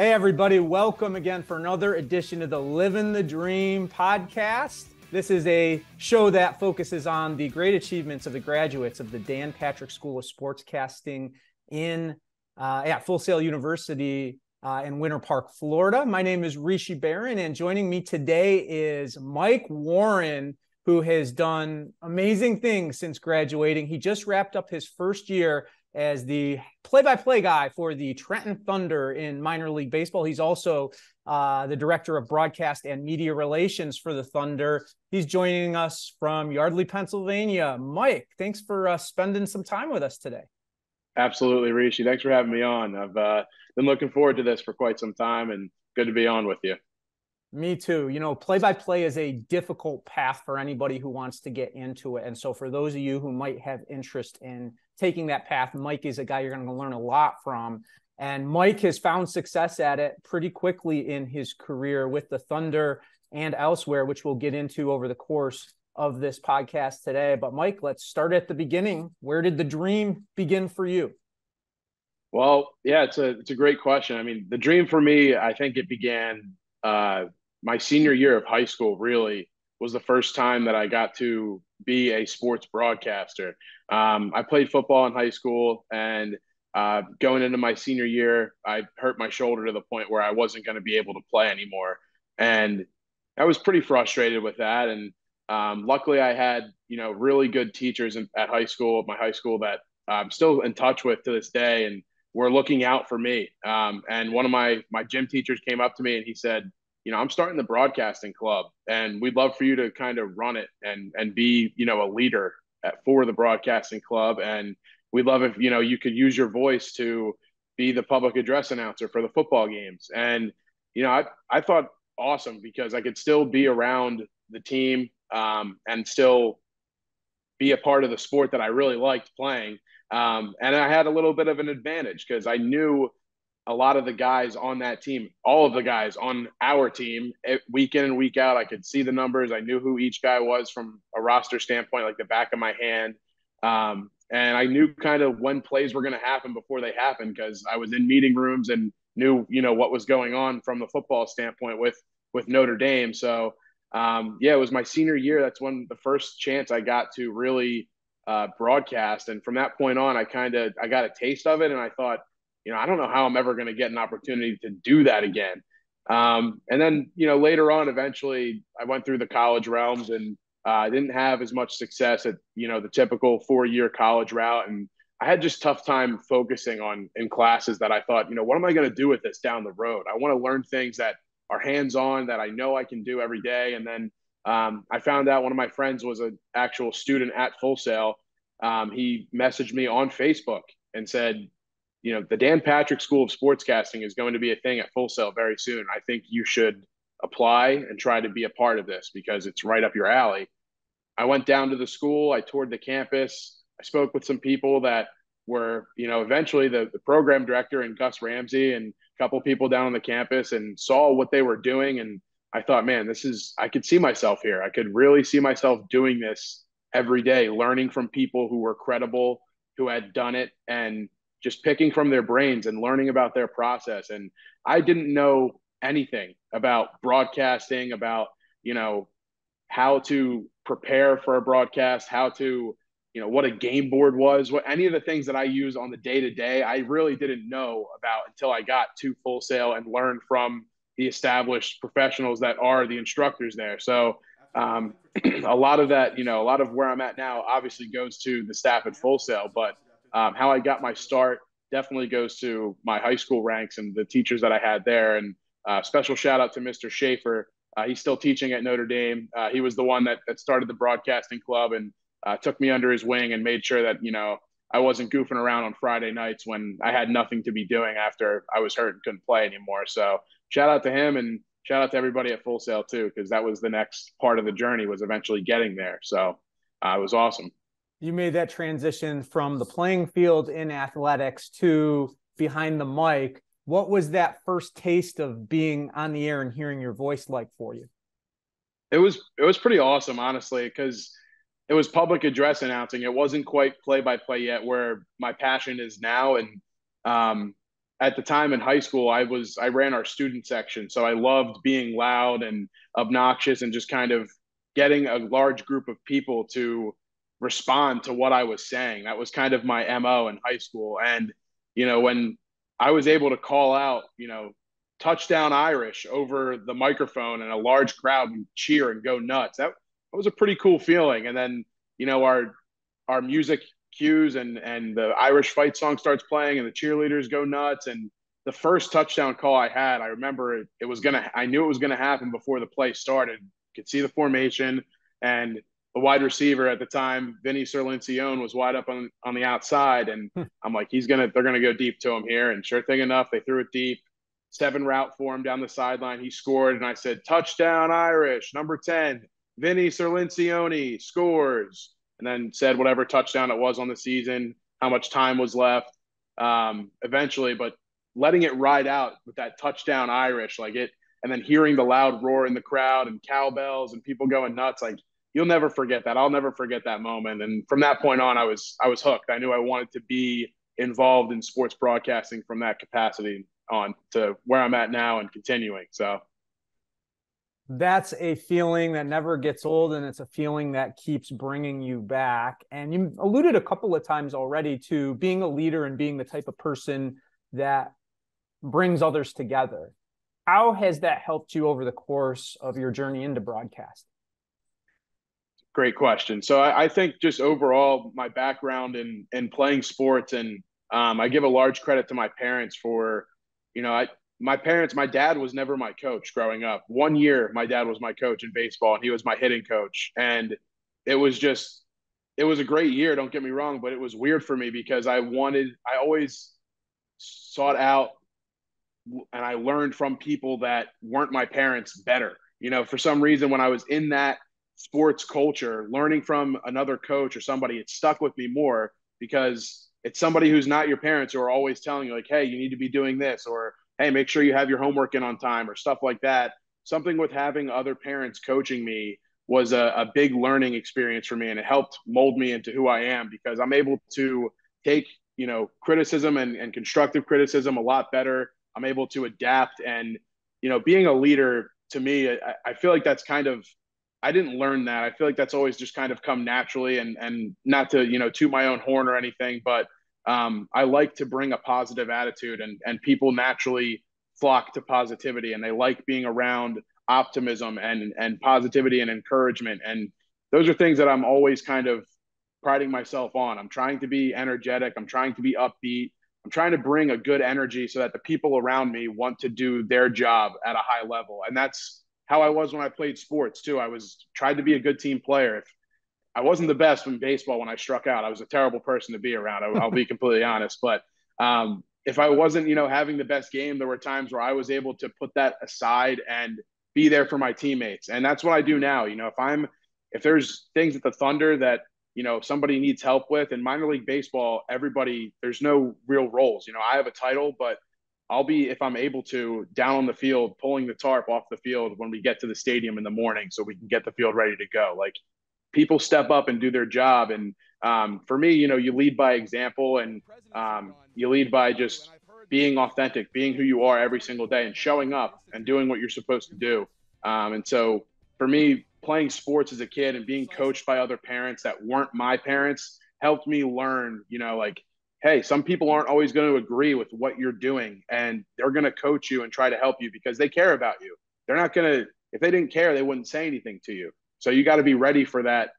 Hey, everybody. Welcome again for another edition of the Livin The Dream podcast. This is a show that focuses on the great achievements of the graduates of the Dan Patrick School of Sportscasting in Full Sail University in Winter Park, Florida. My name is Rishi Barran, and joining me today is Mike Warren, who has done amazing things since graduating. He just wrapped up his first year as the play-by-play guy for the Trenton Thunder in minor league baseball. He's also the director of broadcast and media relations for the Thunder. He's joining us from Yardley, Pennsylvania. Mike, thanks for spending some time with us today. Absolutely, Rishi. Thanks for having me on. I've been looking forward to this for quite some time, and good to be on with you. Me too. You know, play-by-play is a difficult path for anybody who wants to get into it. And so for those of you who might have interest in taking that path, Mike is a guy you're going to learn a lot from. And Mike has found success at it pretty quickly in his career with the Thunder and elsewhere, which we'll get into over the course of this podcast today. But Mike, let's start at the beginning. Where did the dream begin for you? Well, yeah, it's a great question. I mean, the dream for me, I think it began my senior year of high school. Really was the first time that I got to be a sports broadcaster. I played football in high school, and going into my senior year, I hurt my shoulder to the point where I wasn't going to be able to play anymore. And I was pretty frustrated with that. And luckily I had, really good teachers at my high school that I'm still in touch with to this day, and were looking out for me. And one of my gym teachers came up to me and he said, I'm starting the broadcasting club, and we'd love for you to kind of run it and be, a leader for the broadcasting club. And we'd love if, you could use your voice to be the public address announcer for the football games. And, I thought awesome, because I could still be around the team and still be a part of the sport that I really liked playing. And I had a little bit of an advantage because I knew a lot of the guys on that team, all of the guys on our team, week in and week out. I could see the numbers. I knew who each guy was from a roster standpoint, like the back of my hand. And I knew kind of when plays were going to happen before they happened, because I was in meeting rooms and knew, what was going on from the football standpoint with Notre Dame. So, it was my senior year. That's when the first chance I got to really broadcast. And from that point on, I got a taste of it, and I thought, I don't know how I'm ever going to get an opportunity to do that again. And then, later on, eventually I went through the college realms, and I didn't have as much success at, the typical 4-year college route. And I had just tough time focusing in classes that I thought, what am I going to do with this down the road? I want to learn things that are hands-on, that I know I can do every day. And then I found out one of my friends was an actual student at Full Sail. He messaged me on Facebook and said, the Dan Patrick School of Sportscasting is going to be a thing at Full Sail very soon. I think you should apply and try to be a part of this, because it's right up your alley. I went down to the school. I toured the campus. I spoke with some people that were, eventually the program director and Gus Ramsey and a couple people down on the campus, and saw what they were doing. And I thought, man, I could see myself here. I could really see myself doing this every day, learning from people who were credible, who had done it, and just picking from their brains and learning about their process. And I didn't know anything about broadcasting, about, how to prepare for a broadcast, how to, what a game board was, what any of the things that I use on the day-to-day, I really didn't know about until I got to Full Sail and learned from the established professionals that are the instructors there. So a lot of that, a lot of where I'm at now obviously goes to the staff at Full Sail, but how I got my start definitely goes to my high school ranks and the teachers that I had there. And special shout out to Mr. Schaefer. He's still teaching at Notre Dame. He was the one that started the broadcasting club, and took me under his wing and made sure that, I wasn't goofing around on Friday nights when I had nothing to be doing after I was hurt and couldn't play anymore. So shout out to him, and shout out to everybody at Full Sail too, because that was the next part of the journey, was eventually getting there. So it was awesome. You made that transition from the playing field in athletics to behind the mic. What was that first taste of being on the air and hearing your voice like for you? It was pretty awesome, honestly, because it was public address announcing. It wasn't quite play-by-play yet, where my passion is now. And at the time in high school, I ran our student section. So I loved being loud and obnoxious and just kind of getting a large group of people to respond to what I was saying. That was kind of my MO in high school. And, when I was able to call out, touchdown Irish over the microphone and a large crowd would cheer and go nuts. That was a pretty cool feeling. And then, our music cues and the Irish fight song starts playing and the cheerleaders go nuts. And the first touchdown call I had, I remember I knew it was gonna happen before the play started. Could see the formation, and the wide receiver at the time, Vinny Serlincione, was wide up on the outside, and I'm like, they're gonna go deep to him here. And sure thing enough, they threw it deep. 7 route for him down the sideline. He scored, and I said, touchdown Irish, number 10, Vinny Serlincione scores, and then said whatever touchdown it was on the season, how much time was left eventually, but letting it ride out with that touchdown Irish, and then hearing the loud roar in the crowd and cowbells and people going nuts, you'll never forget that. I'll never forget that moment. And from that point on, I was hooked. I knew I wanted to be involved in sports broadcasting from that capacity on to where I'm at now and continuing. So that's a feeling that never gets old, and it's a feeling that keeps bringing you back. And you alluded a couple of times already to being a leader and being the type of person that brings others together. How has that helped you over the course of your journey into broadcast? Great question. So I think just overall, my background in playing sports, and I give a large credit to my parents for, my dad was never my coach growing up. 1 year, my dad was my coach in baseball, and he was my hitting coach. And it was a great year. Don't get me wrong, but it was weird for me because I always sought out and I learned from people that weren't my parents better. For some reason, when I was in that sports culture, learning from another coach or somebody, it stuck with me more because it's somebody who's not your parents who are always telling you like, hey, you need to be doing this, or hey, make sure you have your homework in on time, or stuff like that. Something with having other parents coaching me was a big learning experience for me, and it helped mold me into who I am because I'm able to take, criticism and constructive criticism a lot better. I'm able to adapt, and, being a leader to me, I feel like that's kind of, I didn't learn that. I feel like that's always just kind of come naturally, and not to, toot my own horn or anything, but I like to bring a positive attitude, and people naturally flock to positivity, and they like being around optimism and positivity and encouragement. And those are things that I'm always kind of priding myself on. I'm trying to be energetic. I'm trying to be upbeat. I'm trying to bring a good energy so that the people around me want to do their job at a high level. And that's how I was when I played sports too. I tried to be a good team player. If I wasn't the best in baseball when I struck out, I was a terrible person to be around. I'll be completely honest. But if I wasn't, having the best game, there were times where I was able to put that aside and be there for my teammates. And that's what I do now. If there's things at the Thunder that, somebody needs help with, in minor league baseball, there's no real roles. I have a title, but I'll be, if I'm able to, down on the field, pulling the tarp off the field when we get to the stadium in the morning so we can get the field ready to go. Like, people step up and do their job. And for me, you lead by example, and you lead by just being authentic, being who you are every single day, and showing up and doing what you're supposed to do. And so for me, playing sports as a kid and being coached by other parents that weren't my parents helped me learn, hey, some people aren't always going to agree with what you're doing, and they're going to coach you and try to help you because they care about you. They're not going to, if they didn't care, they wouldn't say anything to you. So you got to be ready for that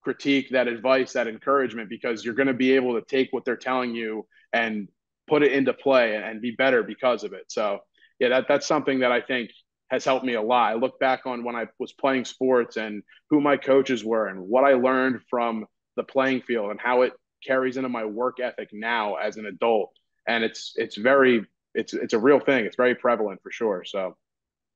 critique, that advice, that encouragement, because you're going to be able to take what they're telling you and put it into play and be better because of it. So yeah, that's something that I think has helped me a lot. I look back on when I was playing sports and who my coaches were and what I learned from the playing field and how it carries into my work ethic now as an adult. And it's a real thing. It's very prevalent for sure. So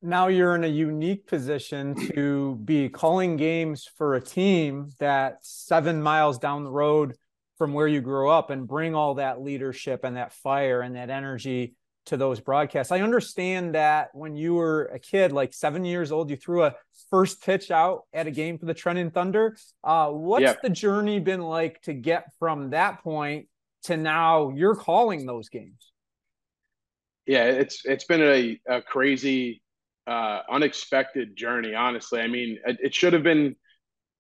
now you're in a unique position to be calling games for a team that's 7 miles down the road from where you grew up, and bring all that leadership and that fire and that energy to those broadcasts. I understand that when you were a kid, like 7 years old, you threw a first pitch out at a game for the Trenton Thunder. What's the journey been like to get from that point to now you're calling those games? Yeah, it's been a crazy, unexpected journey. Honestly, I mean, it should have been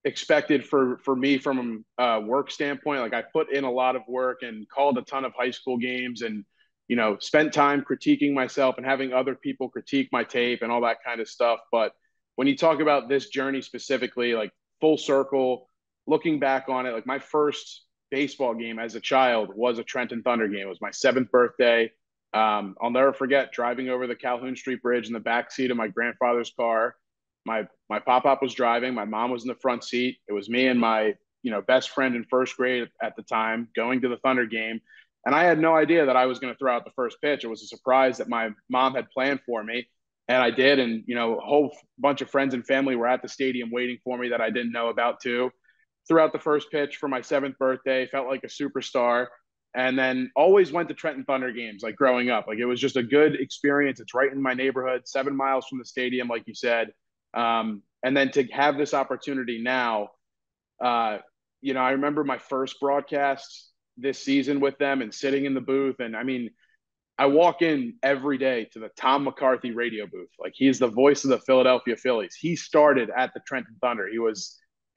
expected for me from a work standpoint. Like I put in a lot of work and called a ton of high school games, and spent time critiquing myself and having other people critique my tape and all that kind of stuff. But when you talk about this journey specifically, like full circle, looking back on it, like my first baseball game as a child was a Trenton Thunder game. It was my 7th birthday. I'll never forget driving over the Calhoun Street Bridge in the back seat of my grandfather's car. My pop was driving. My mom was in the front seat. It was me and my best friend in first grade at the time going to the Thunder game, and I had no idea that I was going to throw out the first pitch. It was a surprise that my mom had planned for me, and I did. And a whole bunch of friends and family were at the stadium waiting for me that I didn't know about too. Threw out the first pitch for my 7th birthday. Felt like a superstar. And then always went to Trenton Thunder games like growing up. Like it was just a good experience. It's right in my neighborhood, 7 miles from the stadium, like you said. And then to have this opportunity now, I remember my first broadcast this season with them and sitting in the booth. And I mean, I walk in every day to the Tom McCarthy radio booth. Like he's the voice of the Philadelphia Phillies. He started at the Trenton Thunder. He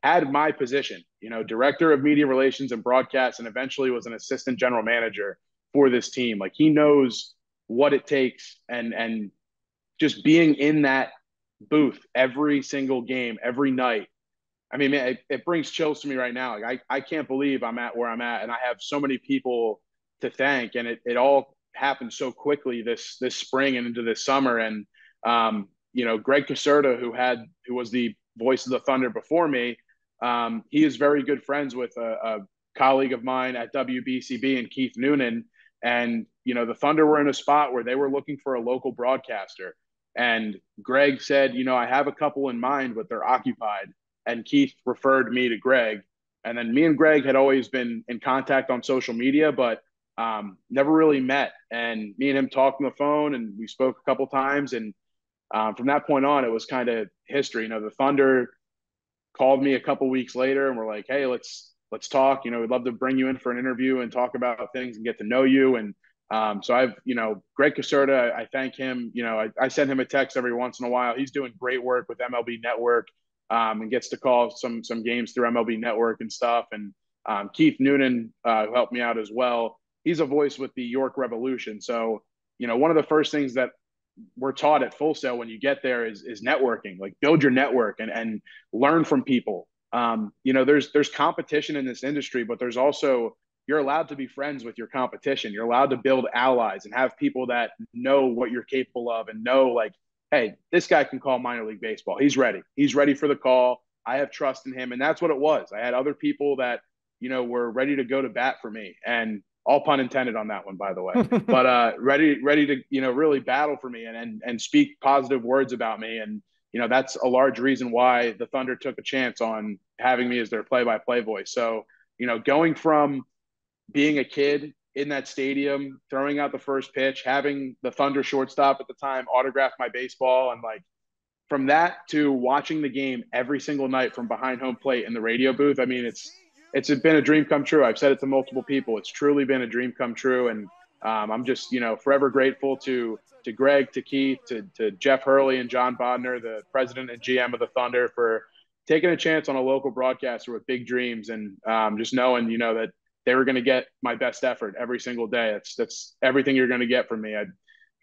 had my position, director of media relations and broadcast, and eventually was an assistant general manager for this team. Like he knows what it takes, and just being in that booth every single game, every night. I mean, man, it brings chills to me right now. Like I can't believe I'm at where I'm at, and I have so many people to thank, and it all happened so quickly this spring and into this summer. And Greg Caserta, who was the voice of the Thunder before me, he is very good friends with a colleague of mine at WBCB and Keith Noonan. And the Thunder were in a spot where they were looking for a local broadcaster. And Greg said, I have a couple in mind, but they're occupied. And Keith referred me to Greg. And then me and Greg had always been in contact on social media, but never really met. And me and him talked on the phone, and we spoke a couple times. And from that point on, it was kind of history. The Thunder called me a couple weeks later and were like, "Hey, let's talk. We'd love to bring you in for an interview and talk about things and get to know you." And so I've, Greg Caserta, I thank him. I send him a text every once in a while. He's doing great work with MLB Network, and gets to call some games through MLB Network and stuff. And Keith Noonan, who helped me out as well. He's a voice with the York Revolution. So, one of the first things that we're taught at Full Sail when you get there is networking. Like build your network and learn from people. There's competition in this industry, but there's also, you're allowed to be friends with your competition. You're allowed to build allies and have people that know what you're capable of and know, like, hey, this guy can call minor league baseball. He's ready. He's ready for the call. I have trust in him. And that's what it was. I had other people that, were ready to go to bat for me. And all pun intended on that one, by the way, but ready to, really battle for me and speak positive words about me. And, that's a large reason why the Thunder took a chance on having me as their play-by-play voice. So, going from being a kid in that stadium, throwing out the first pitch, having the Thunder shortstop at the time autograph my baseball, and like from that to watching the game every single night from behind home plate in the radio booth. I mean, it's been a dream come true. I've said it to multiple people. It's truly been a dream come true. And I'm just, forever grateful to Greg, to Keith, to Jeff Hurley and John Bodner, the president and GM of the Thunder, for taking a chance on a local broadcaster with big dreams. And just knowing, that they were going to get my best effort every single day. That's everything you're going to get from me. That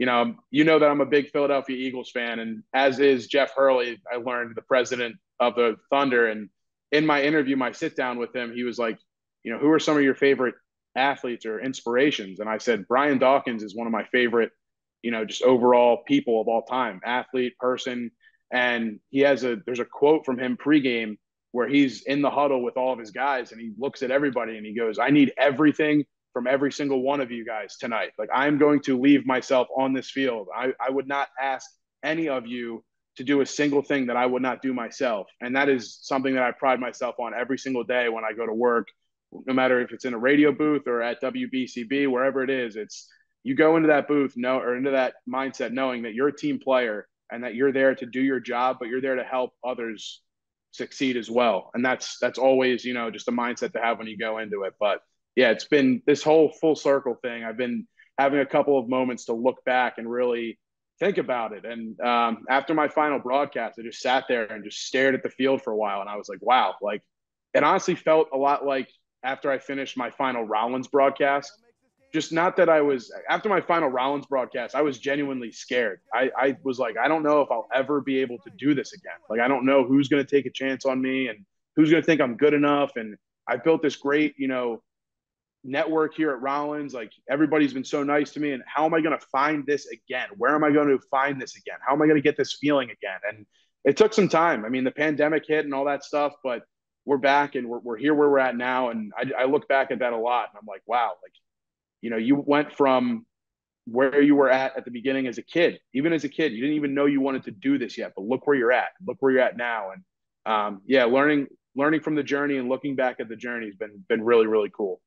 I'm a big Philadelphia Eagles fan, and as is Jeff Hurley. I learned, the president of the Thunder. And in my interview, my sit down with him, he was like, who are some of your favorite athletes or inspirations? And I said, Brian Dawkins is one of my favorite, just overall people of all time, athlete, person. And there's a quote from him pregame where he's in the huddle with all of his guys, and he looks at everybody and he goes, I need everything from every single one of you guys tonight. Like, I'm going to leave myself on this field. I would not ask any of you to do a single thing that I would not do myself. And that is something that I pride myself on every single day when I go to work, no matter if it's in a radio booth or at WBCB, wherever it is. It's, you go into that booth, into that mindset, knowing that you're a team player and that you're there to do your job, but you're there to help others succeed as well. And that's always, just a mindset to have when you go into it. But yeah, it's been this whole full circle thing. I've been having a couple of moments to look back and really think about it. And after my final broadcast, I just sat there and just stared at the field for a while. And I was like, wow, like it honestly felt a lot like after I finished my final Rollins broadcast. Just not that I was after my final Rollins broadcast, I was genuinely scared. I was like, I don't know if I'll ever be able to do this again. Like, I don't know who's going to take a chance on me and who's going to think I'm good enough. And I built this great, network here at Rollins. Like, everybody's been so nice to me. And how am I going to find this again? Where am I going to find this again? How am I going to get this feeling again? And it took some time. I mean, the pandemic hit and all that stuff, but we're back and we're here where we're at now. And I look back at that a lot and I'm like, wow, like, you went from where you were at the beginning as a kid. Even as a kid, you didn't even know you wanted to do this yet, but look where you're at. Look where you're at now. And learning from the journey and looking back at the journey has been really, really cool.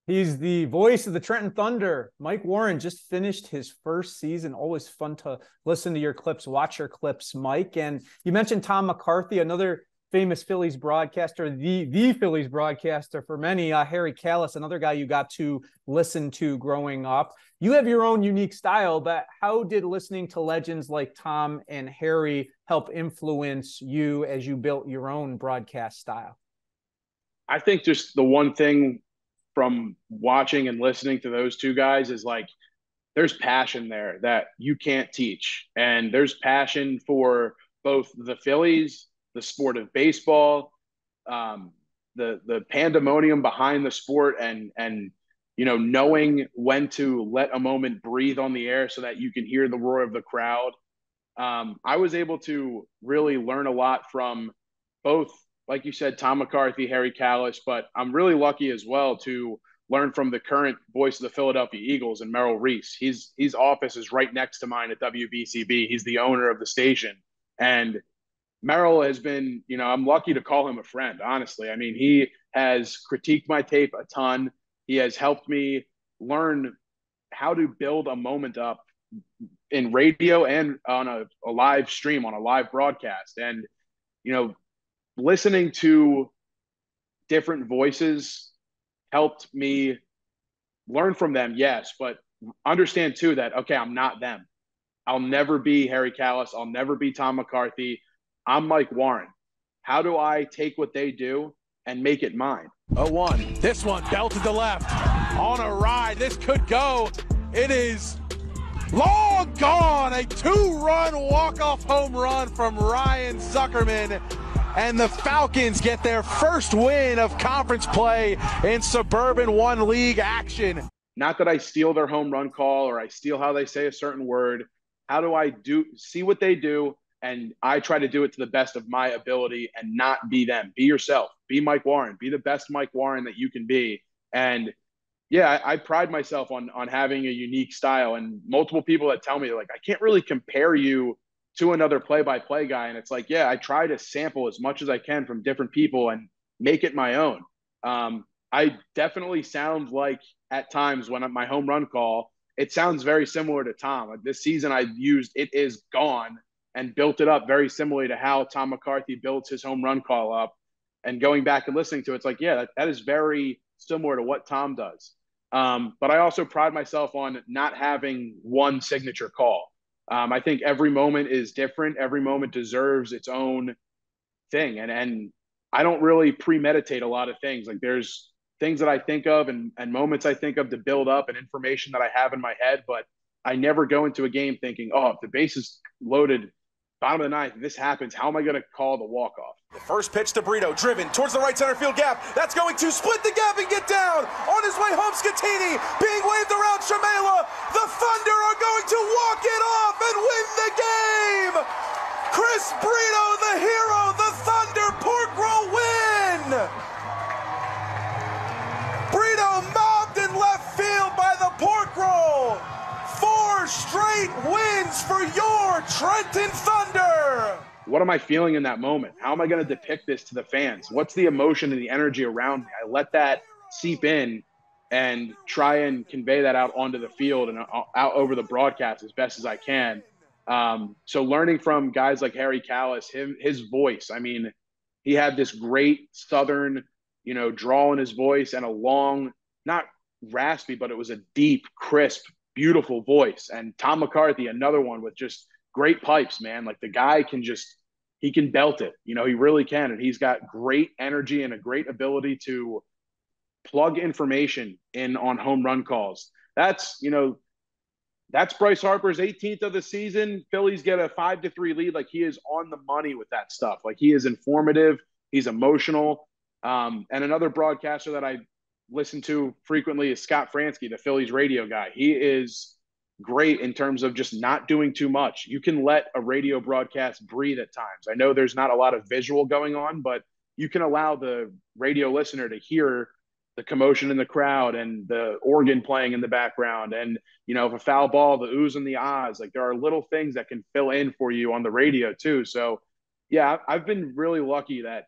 He's the voice of the Trenton Thunder. Mike Warren just finished his first season. Always fun to listen to your clips, watch your clips, Mike. And you mentioned Tom McCarthy, another famous Phillies broadcaster, the Phillies broadcaster for many, Harry Kalas, another guy you got to listen to growing up. You have your own unique style, but how did listening to legends like Tom and Harry help influence you as you built your own broadcast style? I think just the one thing from watching and listening to those two guys is like, there's passion there that you can't teach. And there's passion for both the Phillies, the sport of baseball, the pandemonium behind the sport, and knowing when to let a moment breathe on the air so that you can hear the roar of the crowd. I was able to really learn a lot from both, like you said, Tom McCarthy, Harry Kalas, but I'm really lucky as well to learn from the current voice of the Philadelphia Eagles and Merrill Reese. His office is right next to mine at WBCB. He's the owner of the station. And Merrill has been, I'm lucky to call him a friend, honestly. I mean, he has critiqued my tape a ton. He has helped me learn how to build a moment up in radio and on a live stream, on a live broadcast. And, listening to different voices helped me learn from them, yes, but understand too that, okay, I'm not them. I'll never be Harry Kalas. I'll never be Tom McCarthy. I'm Mike Warren. How do I take what they do and make it mine? 0-1. This one belted to left. On a ride. This could go. It is long gone. A 2-run walk-off home run from Ryan Zuckerman. And the Falcons get their first win of conference play in Suburban 1 League action. Not that I steal their home run call or I steal how they say a certain word. How do I see what they do? And I try to do it to the best of my ability and not be them. Be yourself. Be Mike Warren. Be the best Mike Warren that you can be. And yeah, I pride myself on having a unique style. And multiple people that tell me, like, I can't really compare you to another play-by-play guy. And it's like, yeah, I try to sample as much as I can from different people and make it my own. I definitely sound like at times when my home run call, it sounds very similar to Tom. Like this season I used "It Is Gone" and built it up very similarly to how Tom McCarthy builds his home run call up. And going back and listening to it, it's like, yeah, that is very similar to what Tom does. But I also pride myself on not having one signature call. I think every moment is different. Every moment deserves its own thing. And I don't really premeditate a lot of things. Like there's things that I think of and moments I think of to build up and information that I have in my head, but I never go into a game thinking, oh, if the base is loaded, bottom of the ninth, this happens, how am I going to call the walk-off? The first pitch to Brito, driven towards the right center field gap. That's going to split the gap and get down. On his way home, Scatini being waved around Shamela. The Thunder are going to walk it off and win the game. Chris Brito, the hero, the Thunder pork roll win. Brito mobbed in left field by the pork roll. 4 straight wins for your Trenton Thunder. What am I feeling in that moment? How am I going to depict this to the fans? What's the emotion and the energy around me? I let that seep in and try and convey that out onto the field and out over the broadcast as best as I can. So learning from guys like Harry Kalas, his voice, I mean, he had this great Southern, drawl in his voice and a long, not raspy, but it was a deep, crisp beautiful voice. And Tom McCarthy, another one with just great pipes, man. Like the guy he can belt it. You know, he really can. And he's got great energy and a great ability to plug information in on home run calls. That's Bryce Harper's 18th of the season. Phillies get a 5-3 lead. Like he is on the money with that stuff. Like he is informative. He's emotional. And another broadcaster that I listen to frequently is Scott Fransky, the Phillies radio guy. He is great in terms of just not doing too much. You can let a radio broadcast breathe at times. I know there's not a lot of visual going on, but you can allow the radio listener to hear the commotion in the crowd and the organ playing in the background. And, you know, if a foul ball, the oohs and the ahs, like there are little things that can fill in for you on the radio too. So yeah, I've been really lucky that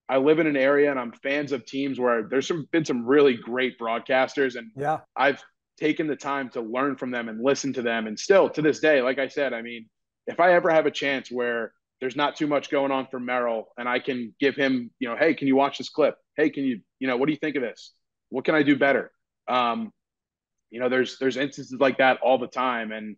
I live in an area and I'm fans of teams where been some really great broadcasters, and Yeah. I've taken the time to learn from them and listen to them. And still to this day, like I said, I mean, if I ever have a chance where there's not too much going on for Merrill and I can give him, you know, hey, can you watch this clip? Hey, can you know, what do you think of this? What can I do better? You know, there's instances like that all the time. And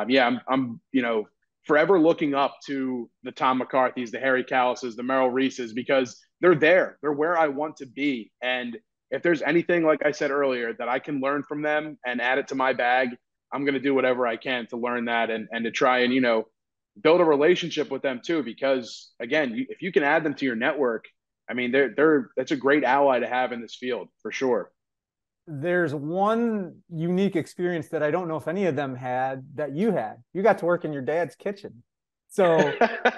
yeah, I'm, you know, forever looking up to the Tom McCarthys, the Harry Callises, the Merrill Reeses, because they're there. They're where I want to be. And if there's anything, like I said earlier, that I can learn from them and add it to my bag, I'm going to do whatever I can to learn that and to try and, you know, build a relationship with them too. Because again, if you can add them to your network, I mean, that's a great ally to have in this field for sure. There's one unique experience that I don't know if any of them had that you had. You got to work in your dad's kitchen. So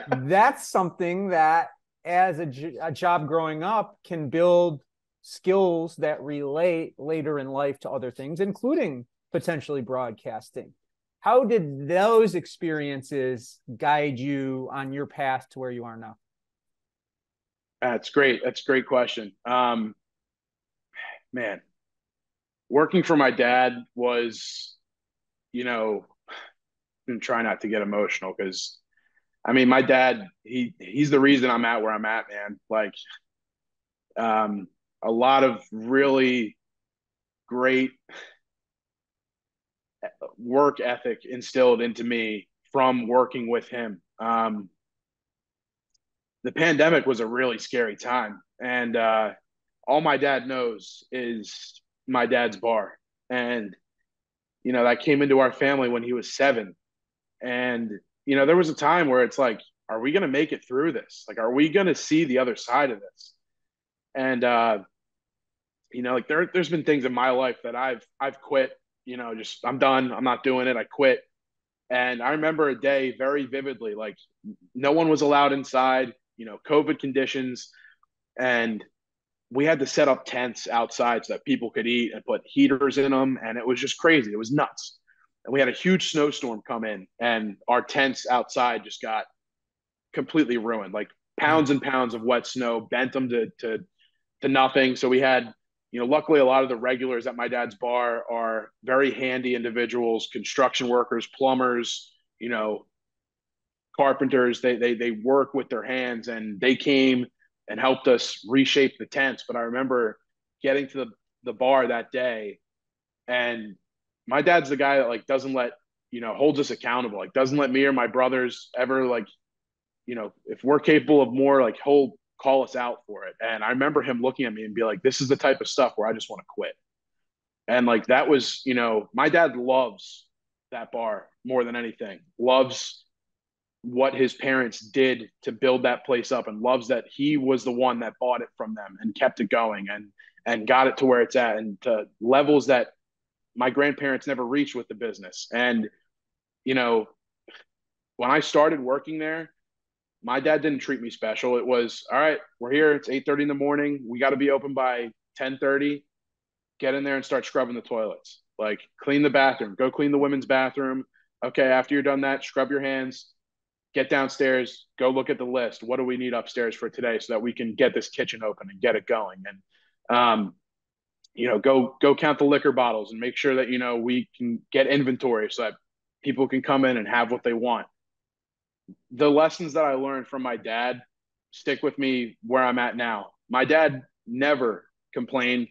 that's something that as a job growing up can build skills that relate later in life to other things, including potentially broadcasting. How did those experiences guide you on your path to where you are now? That's great. That's a great question. Man, working for my dad was, you know, I'm trying not to get emotional because, I mean, my dad, he's the reason I'm at where I'm at, man. Like, a lot of really great work ethic instilled into me from working with him. The pandemic was a really scary time, and all my dad knows is my dad's bar. And, you know, that came into our family when he was 7. And, you know, there was a time where it's like, are we going to make it through this? Like, are we going to see the other side of this? And, you know, like there's been things in my life that I've quit, you know, just, I'm done. I'm not doing it. I quit. And I remember a day very vividly, like no one was allowed inside, you know, COVID conditions. And we had to set up tents outside so that people could eat and put heaters in them. And it was just crazy. It was nuts. And we had a huge snowstorm come in and our tents outside just got completely ruined, like pounds and pounds of wet snow bent them to nothing. So we had, you know, luckily a lot of the regulars at my dad's bar are very handy individuals, construction workers, plumbers, you know, carpenters. They work with their hands, and they came and helped us reshape the tents. But I remember getting to the bar that day, and my dad's the guy that like doesn't let, you know, holds us accountable, like doesn't let me or my brothers ever, like, you know, if we're capable of more, like he'll call us out for it. And I remember him looking at me and be like, this is the type of stuff where I just want to quit. And like, that was, you know, my dad loves that bar more than anything, loves what his parents did to build that place up, and loves that he was the one that bought it from them and kept it going and got it to where it's at and to levels that my grandparents never reached with the business. And, you know, when I started working there, my dad didn't treat me special. It was, all right, we're here. It's 8:30 in the morning. We got to be open by 10:30. Get in there and start scrubbing the toilets. Like, clean the bathroom. Go clean the women's bathroom. Okay, after you're done that, scrub your hands. Get downstairs. Go look at the list. What do we need upstairs for today so that we can get this kitchen open and get it going? And, you know, go count the liquor bottles and make sure that, you know, we can get inventory so that people can come in and have what they want. The lessons that I learned from my dad stick with me where I'm at now. My dad never complained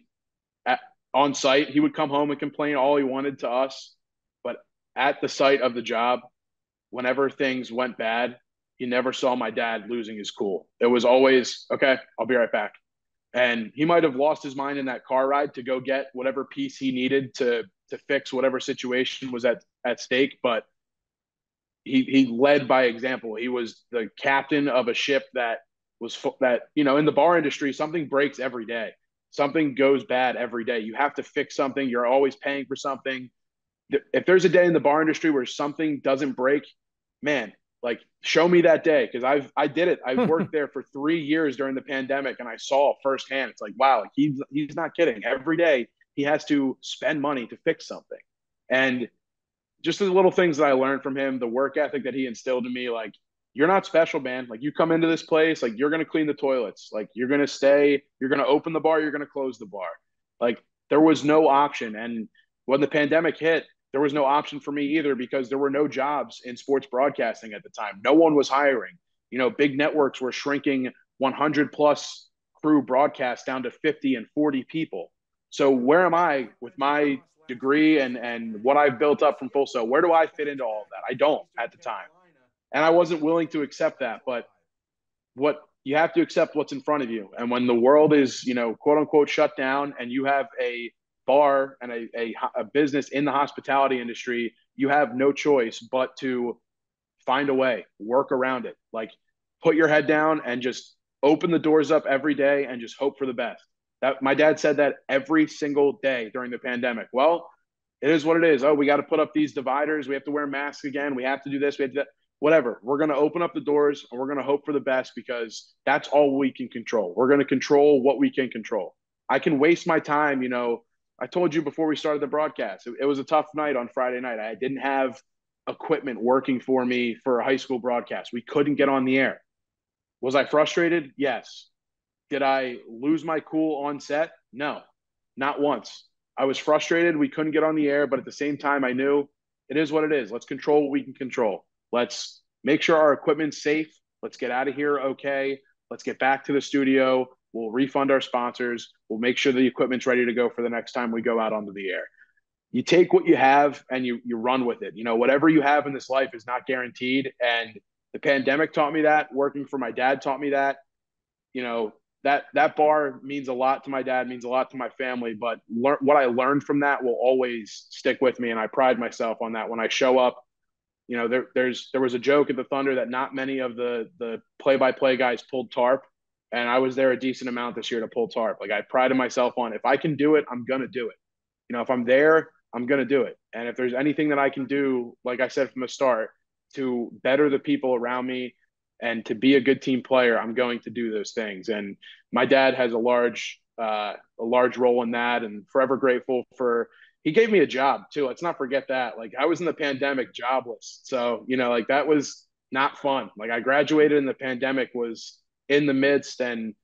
on site. He would come home and complain all he wanted to us, at the site of the job, whenever things went bad, he never saw my dad losing his cool. It was always, okay, I'll be right back. And he might have lost his mind in that car ride to go get whatever piece he needed to fix whatever situation was at stake. But he led by example. He was the captain of a ship that in the bar industry, something breaks every day. Something goes bad every day. You have to fix something. You're always paying for something. If there's a day in the bar industry where something doesn't break, man, like show me that day, because I did it. I worked there for 3 years during the pandemic, and I saw firsthand. It's like, wow, like he's not kidding. Every day he has to spend money to fix something, and just the little things that I learned from him, the work ethic that he instilled in me, like, you're not special, man. Like, you come into this place, like, you're going to clean the toilets. Like, you're going to stay, you're going to open the bar, you're going to close the bar. Like, there was no option. And when the pandemic hit, there was no option for me either, because there were no jobs in sports broadcasting at the time. No one was hiring. Big networks were shrinking 100 plus crew broadcasts down to 50 and 40 people. So where am I with my degree and what I've built up from Full Sail? Where do I fit into all of that? I don't at the time. And I wasn't willing to accept that. But what you have to accept what's in front of you. And when the world is, quote unquote, shut down, and you have a bar and a business in the hospitality industry, you have no choice but to find a way, work around it. Like, put your head down and just open the doors up every day and just hope for the best. That my dad said that every single day during the pandemic. Well, it is what it is. Oh, we got to put up these dividers. We have to wear masks again. We have to do this. We have to do that. Whatever. We're going to open up the doors, and we're going to hope for the best, because that's all we can control. We're going to control what we can control. I can waste my time. I told you before we started the broadcast, it was a tough night on Friday night. I didn't have equipment working for me for a high school broadcast. We couldn't get on the air. Was I frustrated? Yes. Did I lose my cool on set? No, not once. I was frustrated. We couldn't get on the air, but at the same time, I knew it is what it is. Let's control what we can control. Let's make sure our equipment's safe. Let's get out of here okay. Let's get back to the studio. We'll refund our sponsors. We'll make sure the equipment's ready to go for the next time we go out onto the air. You take what you have and you run with it. Whatever you have in this life is not guaranteed. And the pandemic taught me that. Working for my dad taught me that. That bar means a lot to my dad, means a lot to my family, but what I learned from that will always stick with me. And I pride myself on that. When I show up, there was a joke at the Thunder that not many of the play-by-play guys pulled tarp. And I was there a decent amount this year to pull tarp. Like, I prided myself on, if I can do it, I'm going to do it. If I'm there, I'm going to do it. And if there's anything that I can do, like I said from the start, to better the people around me and to be a good team player, I'm going to do those things. And my dad has a large role in that, and forever grateful for, he gave me a job too. Let's not forget that. Like, I was in the pandemic jobless. So, like, that was not fun. Like, I graduated and the pandemic was in the midst, and,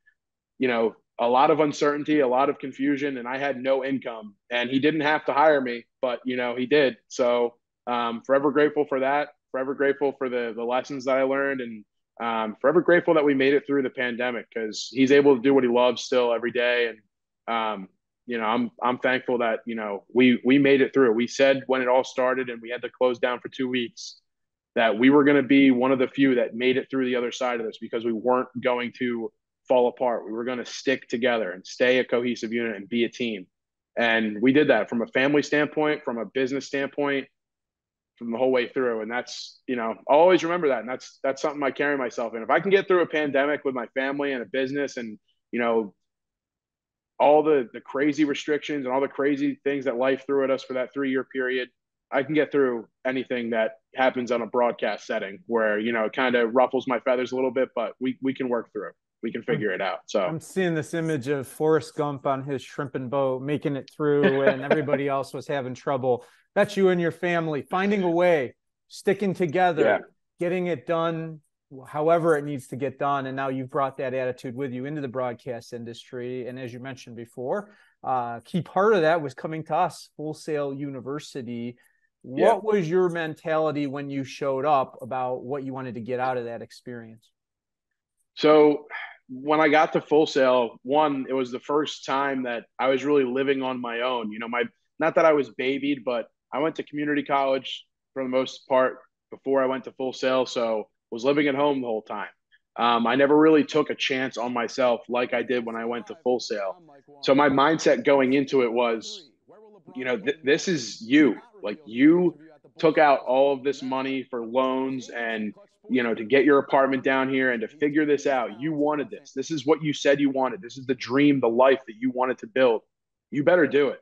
a lot of uncertainty, a lot of confusion, and I had no income, and he didn't have to hire me, but, he did. So forever grateful for that. Forever grateful for the lessons that I learned, and forever grateful that we made it through the pandemic, because he's able to do what he loves still every day. And, I'm thankful that, we made it through. We said when it all started and we had to close down for 2 weeks that we were going to be one of the few that made it through the other side of this, because we weren't going to fall apart. We were going to stick together and stay a cohesive unit and be a team. And we did that from a family standpoint, from a business standpoint, from the whole way through. And that's, I'll always remember that. And that's something I carry myself in. If I can get through a pandemic with my family and a business, and, all the crazy restrictions and all the crazy things that life threw at us for that 3-year period, I can get through anything that happens on a broadcast setting where, it kind of ruffles my feathers a little bit, but we can work through it. We can figure it out. So I'm seeing this image of Forrest Gump on his shrimping boat, making it through, and everybody else was having trouble. That's you and your family finding a way, sticking together, getting it done however it needs to get done. And now you've brought that attitude with you into the broadcast industry. And as you mentioned before, key part of that was coming to us, Full Sail University. What was your mentality when you showed up about what you wanted to get out of that experience? So when I got to Full Sail, one, it was the first time that I was really living on my own. Not that I was babied, but I went to community college. for the most part before I went to Full Sail, so was living at home the whole time. I never really took a chance on myself like I did when I went to Full Sail. So my mindset going into it was, this is you. Like, you took out all of this money for loans and, to get your apartment down here and to figure this out. You wanted this. This is what you said you wanted. This is the dream, the life that you wanted to build. You better do it,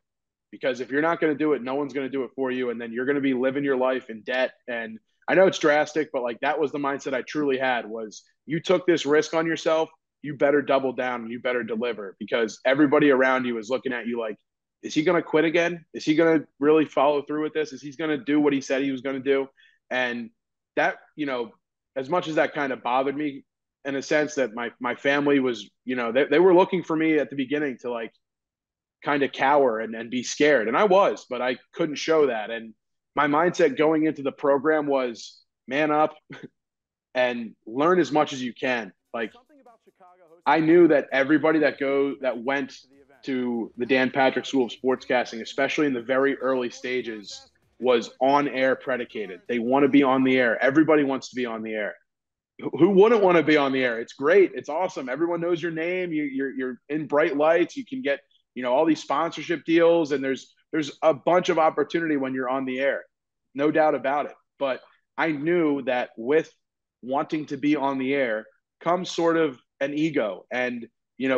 because if you're not going to do it, no one's going to do it for you. And then you're going to be living your life in debt. And I know it's drastic, but like, that was the mindset I truly had. Was, you took this risk on yourself, you better double down and you better deliver, because everybody around you is looking at you like, is he going to quit again? Is he going to really follow through with this? Is he going to do what he said he was going to do? And that, as much as that kind of bothered me, in a sense that my family was, they were looking for me at the beginning to like kind of cower and be scared. And I was, but I couldn't show that. And my mindset going into the program was, man up and learn as much as you can. Like, I knew that everybody that went to the Dan Patrick School of Sportscasting, especially in the very early stages, was on air predicated. They want to be on the air. Everybody wants to be on the air. Who wouldn't want to be on the air? It's great. It's awesome. Everyone knows your name. You're in bright lights. You can get, all these sponsorship deals, and there's a bunch of opportunity when you're on the air. No doubt about it. But I knew that with wanting to be on the air comes sort of an ego. And,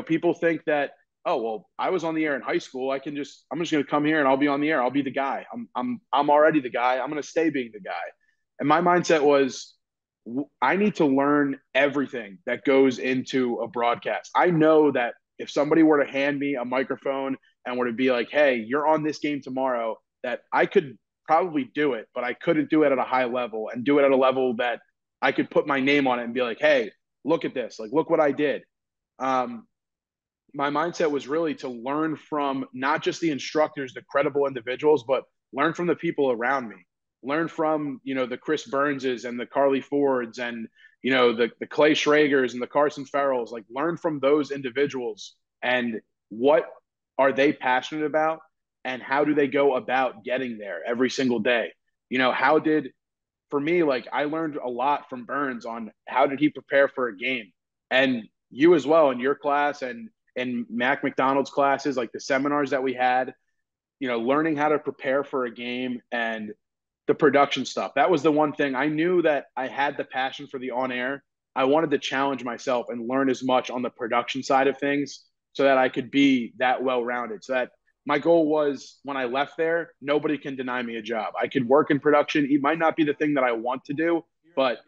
people think that, oh, well, I was on the air in high school. I'm just going to come here and I'll be on the air. I'll be the guy. I'm already the guy. I'm going to stay being the guy. And my mindset was, I need to learn everything that goes into a broadcast. I know that if somebody were to hand me a microphone and were to be like, hey, you're on this game tomorrow, that I could probably do it, but I couldn't do it at a high level and do it at a level that I could put my name on it and be like, hey, look at this. Like, look what I did. My mindset was really to learn from not just the instructors, the credible individuals, but learn from the people around me. Learn from, the Chris Burnses and the Carly Fords and, the Clay Schragers and the Carson Farrells. Like, learn from those individuals and what are they passionate about and how do they go about getting there every single day. For me, like, I learned a lot from Burns on how did he prepare for a game, and you as well in your class and Mac McDonald's classes, like the seminars that we had, learning how to prepare for a game and the production stuff. That was the one thing I knew that I had the passion for the on air. I wanted to challenge myself and learn as much on the production side of things so that I could be that well-rounded. So that my goal was, when I left there, nobody can deny me a job. I could work in production. It might not be the thing that I want to do, but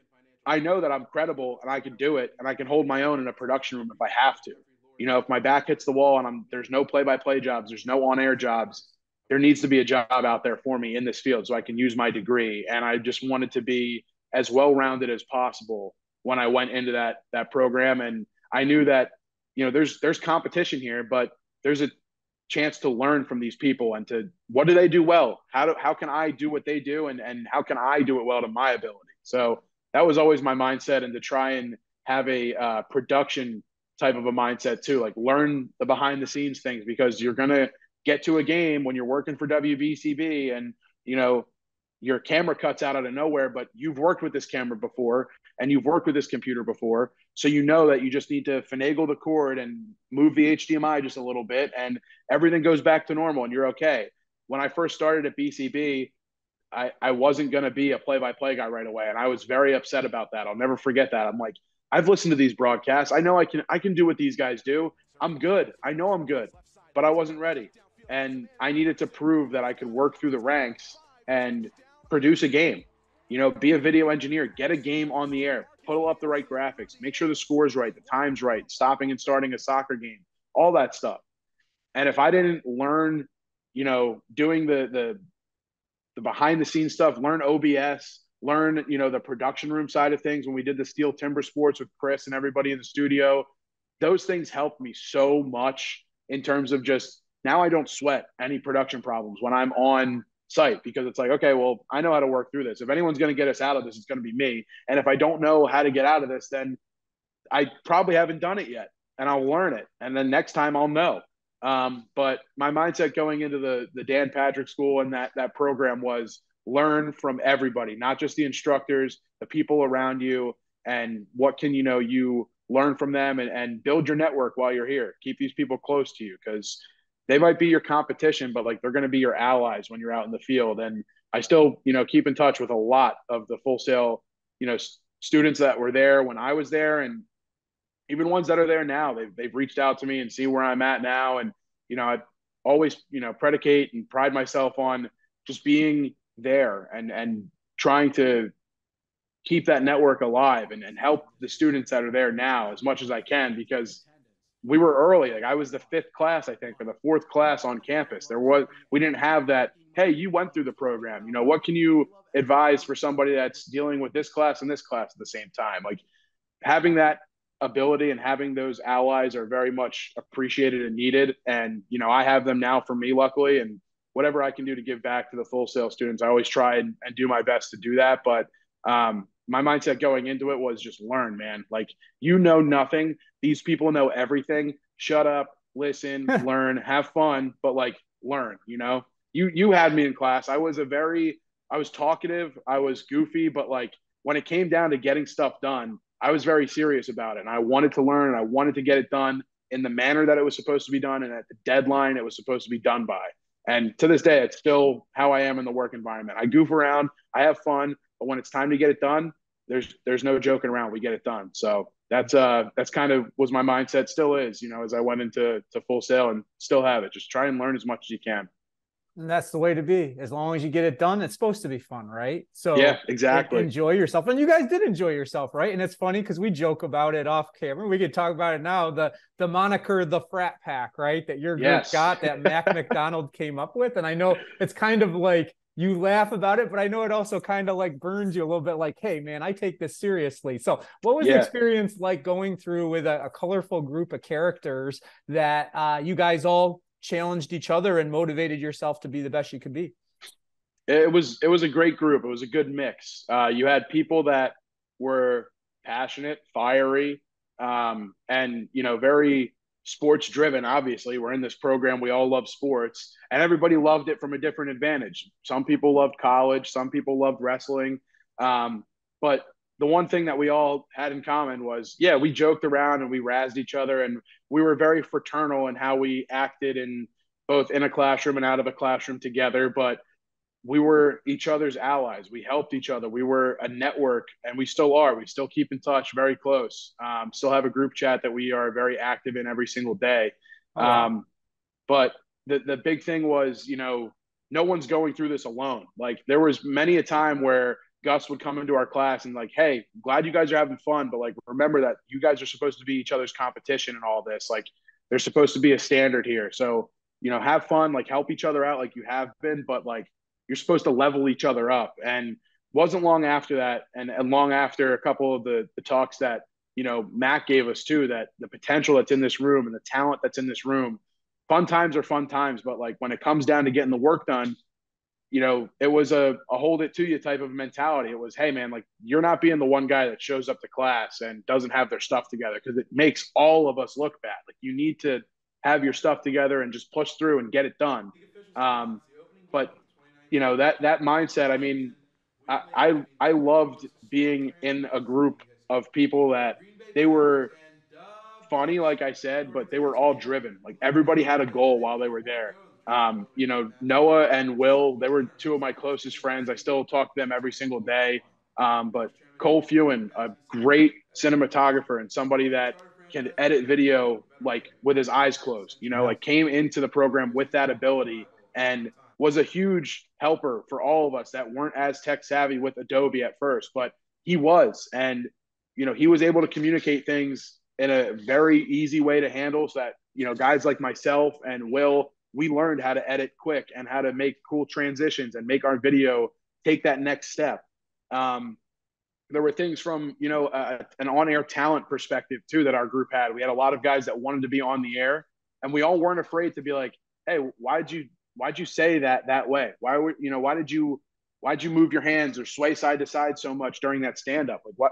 I know that I'm credible and I can do it, and I can hold my own in a production room if I have to. If my back hits the wall and there's no play-by-play jobs, there's no on-air jobs, there needs to be a job out there for me in this field so I can use my degree. And I just wanted to be as well-rounded as possible when I went into that program. And I knew that, there's competition here, but there's a chance to learn from these people and to, what do they do well? How can I do what they do? And how can I do it well to my ability? So that was always my mindset, and to try and have a production type of a mindset too, like learn the behind the scenes things, because you're going to get to a game when you're working for WBCB and, your camera cuts out of nowhere, but you've worked with this camera before and you've worked with this computer before. So that you just need to finagle the cord and move the HDMI just a little bit and everything goes back to normal and you're okay. When I first started at BCB, I wasn't going to be a play-by-play guy right away. And I was very upset about that. I'll never forget that. I'm like, I've listened to these broadcasts. I know I can do what these guys do. I'm good. I know I'm good, but I wasn't ready. And I needed to prove that I could work through the ranks and produce a game, be a video engineer, get a game on the air, put up the right graphics, make sure the score's right, the time's right, stopping and starting a soccer game, all that stuff. And if I didn't learn, doing the behind the scenes stuff, learn OBS, learn, the production room side of things, when we did the Steel Timber Sports with Chris and everybody in the studio, those things helped me so much in terms of just, now I don't sweat any production problems when I'm on site, because it's like, okay, well, I know how to work through this. If anyone's going to get us out of this, it's going to be me. And if I don't know how to get out of this, then I probably haven't done it yet, and I'll learn it. And then next time I'll know. But my mindset going into the Dan Patrick School and that program was, learn from everybody, not just the instructors, the people around you, and what can, you learn from them, and build your network while you're here. Keep these people close to you, because they might be your competition, but like they're going to be your allies when you're out in the field. And I still, keep in touch with a lot of the Full Sail, students that were there when I was there, and even ones that are there now. They've reached out to me and see where I'm at now. And, I always, predicate and pride myself on just being there and trying to keep that network alive, and help the students that are there now as much as I can, because we were early. Like I was the 5th class, I think, or the 4th class on campus. We didn't have that, hey, you went through the program. What can you advise for somebody that's dealing with this class and this class at the same time? Like having that ability and having those allies are very much appreciated and needed. And, I have them now for me, luckily, and whatever I can do to give back to the Full Sail students, I always try and do my best to do that. But my mindset going into it was just learn, man. Like, nothing. These people know everything. Shut up, listen, learn, have fun, but like learn, you had me in class. I was talkative. I was goofy, but like when it came down to getting stuff done, I was very serious about it. And I wanted to learn, and I wanted to get it done in the manner that it was supposed to be done, and at the deadline it was supposed to be done by. And to this day, it's still how I am in the work environment. I goof around, I have fun, but when it's time to get it done, there's no joking around. We get it done. So that's kind of was my mindset, still is, as I went into Full Sail, and still have it. Just try and learn as much as you can. And that's the way to be. As long as you get it done, it's supposed to be fun, right? So yeah, exactly. Enjoy yourself. And you guys did enjoy yourself, right? And it's funny because we joke about it off camera. We could talk about it now. The moniker, the frat pack, right? That your group got, that Mac McDonald came up with. And I know it's kind of like you laugh about it, but I know it also kind of like burns you a little bit, like, hey man, I take this seriously. So what was the experience like going through with a colorful group of characters that you guys all challenged each other and motivated yourself to be the best you could be? It was a great group. It was a good mix. You had people that were passionate, fiery, and very sports driven. Obviously, we're in this program, we all love sports, and everybody loved it from a different advantage. Some people loved college, some people loved wrestling, but the one thing that we all had in common was, we joked around and we razzed each other, and we were very fraternal in how we acted, in both in a classroom and out of a classroom together. But we were each other's allies. We helped each other. We were a network, and we still are. We still keep in touch, very close. Still have a group chat that we are very active in every single day. Oh, wow. But the big thing was, no one's going through this alone. Like there was many a time where Gus would come into our class and like, hey, glad you guys are having fun, but like, remember that you guys are supposed to be each other's competition and all this. Like there's supposed to be a standard here. So, have fun, like help each other out like you have been, but like you're supposed to level each other up. And wasn't long after that, and long after a couple of the talks that, Matt gave us too, that the potential that's in this room and the talent that's in this room, fun times are fun times. But like when it comes down to getting the work done, it was a hold it to you type of mentality. It was, hey man, like you're not being the one guy that shows up to class and doesn't have their stuff together, because it makes all of us look bad. Like you need to have your stuff together and just push through and get it done. But that mindset, I mean, I loved being in a group of people that they were funny, like I said, but they were all driven. Like everybody had a goal while they were there. Noah and Will, they were two of my closest friends. I still talk to them every single day. But Cole Fewen, a great cinematographer and somebody that can edit video like with his eyes closed, like came into the program with that ability and was a huge helper for all of us that weren't as tech savvy with Adobe at first, but he was. And, he was able to communicate things in a very easy way to handle, so that, guys like myself and Will, we learned how to edit quick and how to make cool transitions and make our video take that next step. There were things from, an on-air talent perspective too, that our group had. We had a lot of guys that wanted to be on the air, and we all weren't afraid to be like, hey, why'd you say that way? Why'd you move your hands or sway side to side so much during that stand-up? Like what?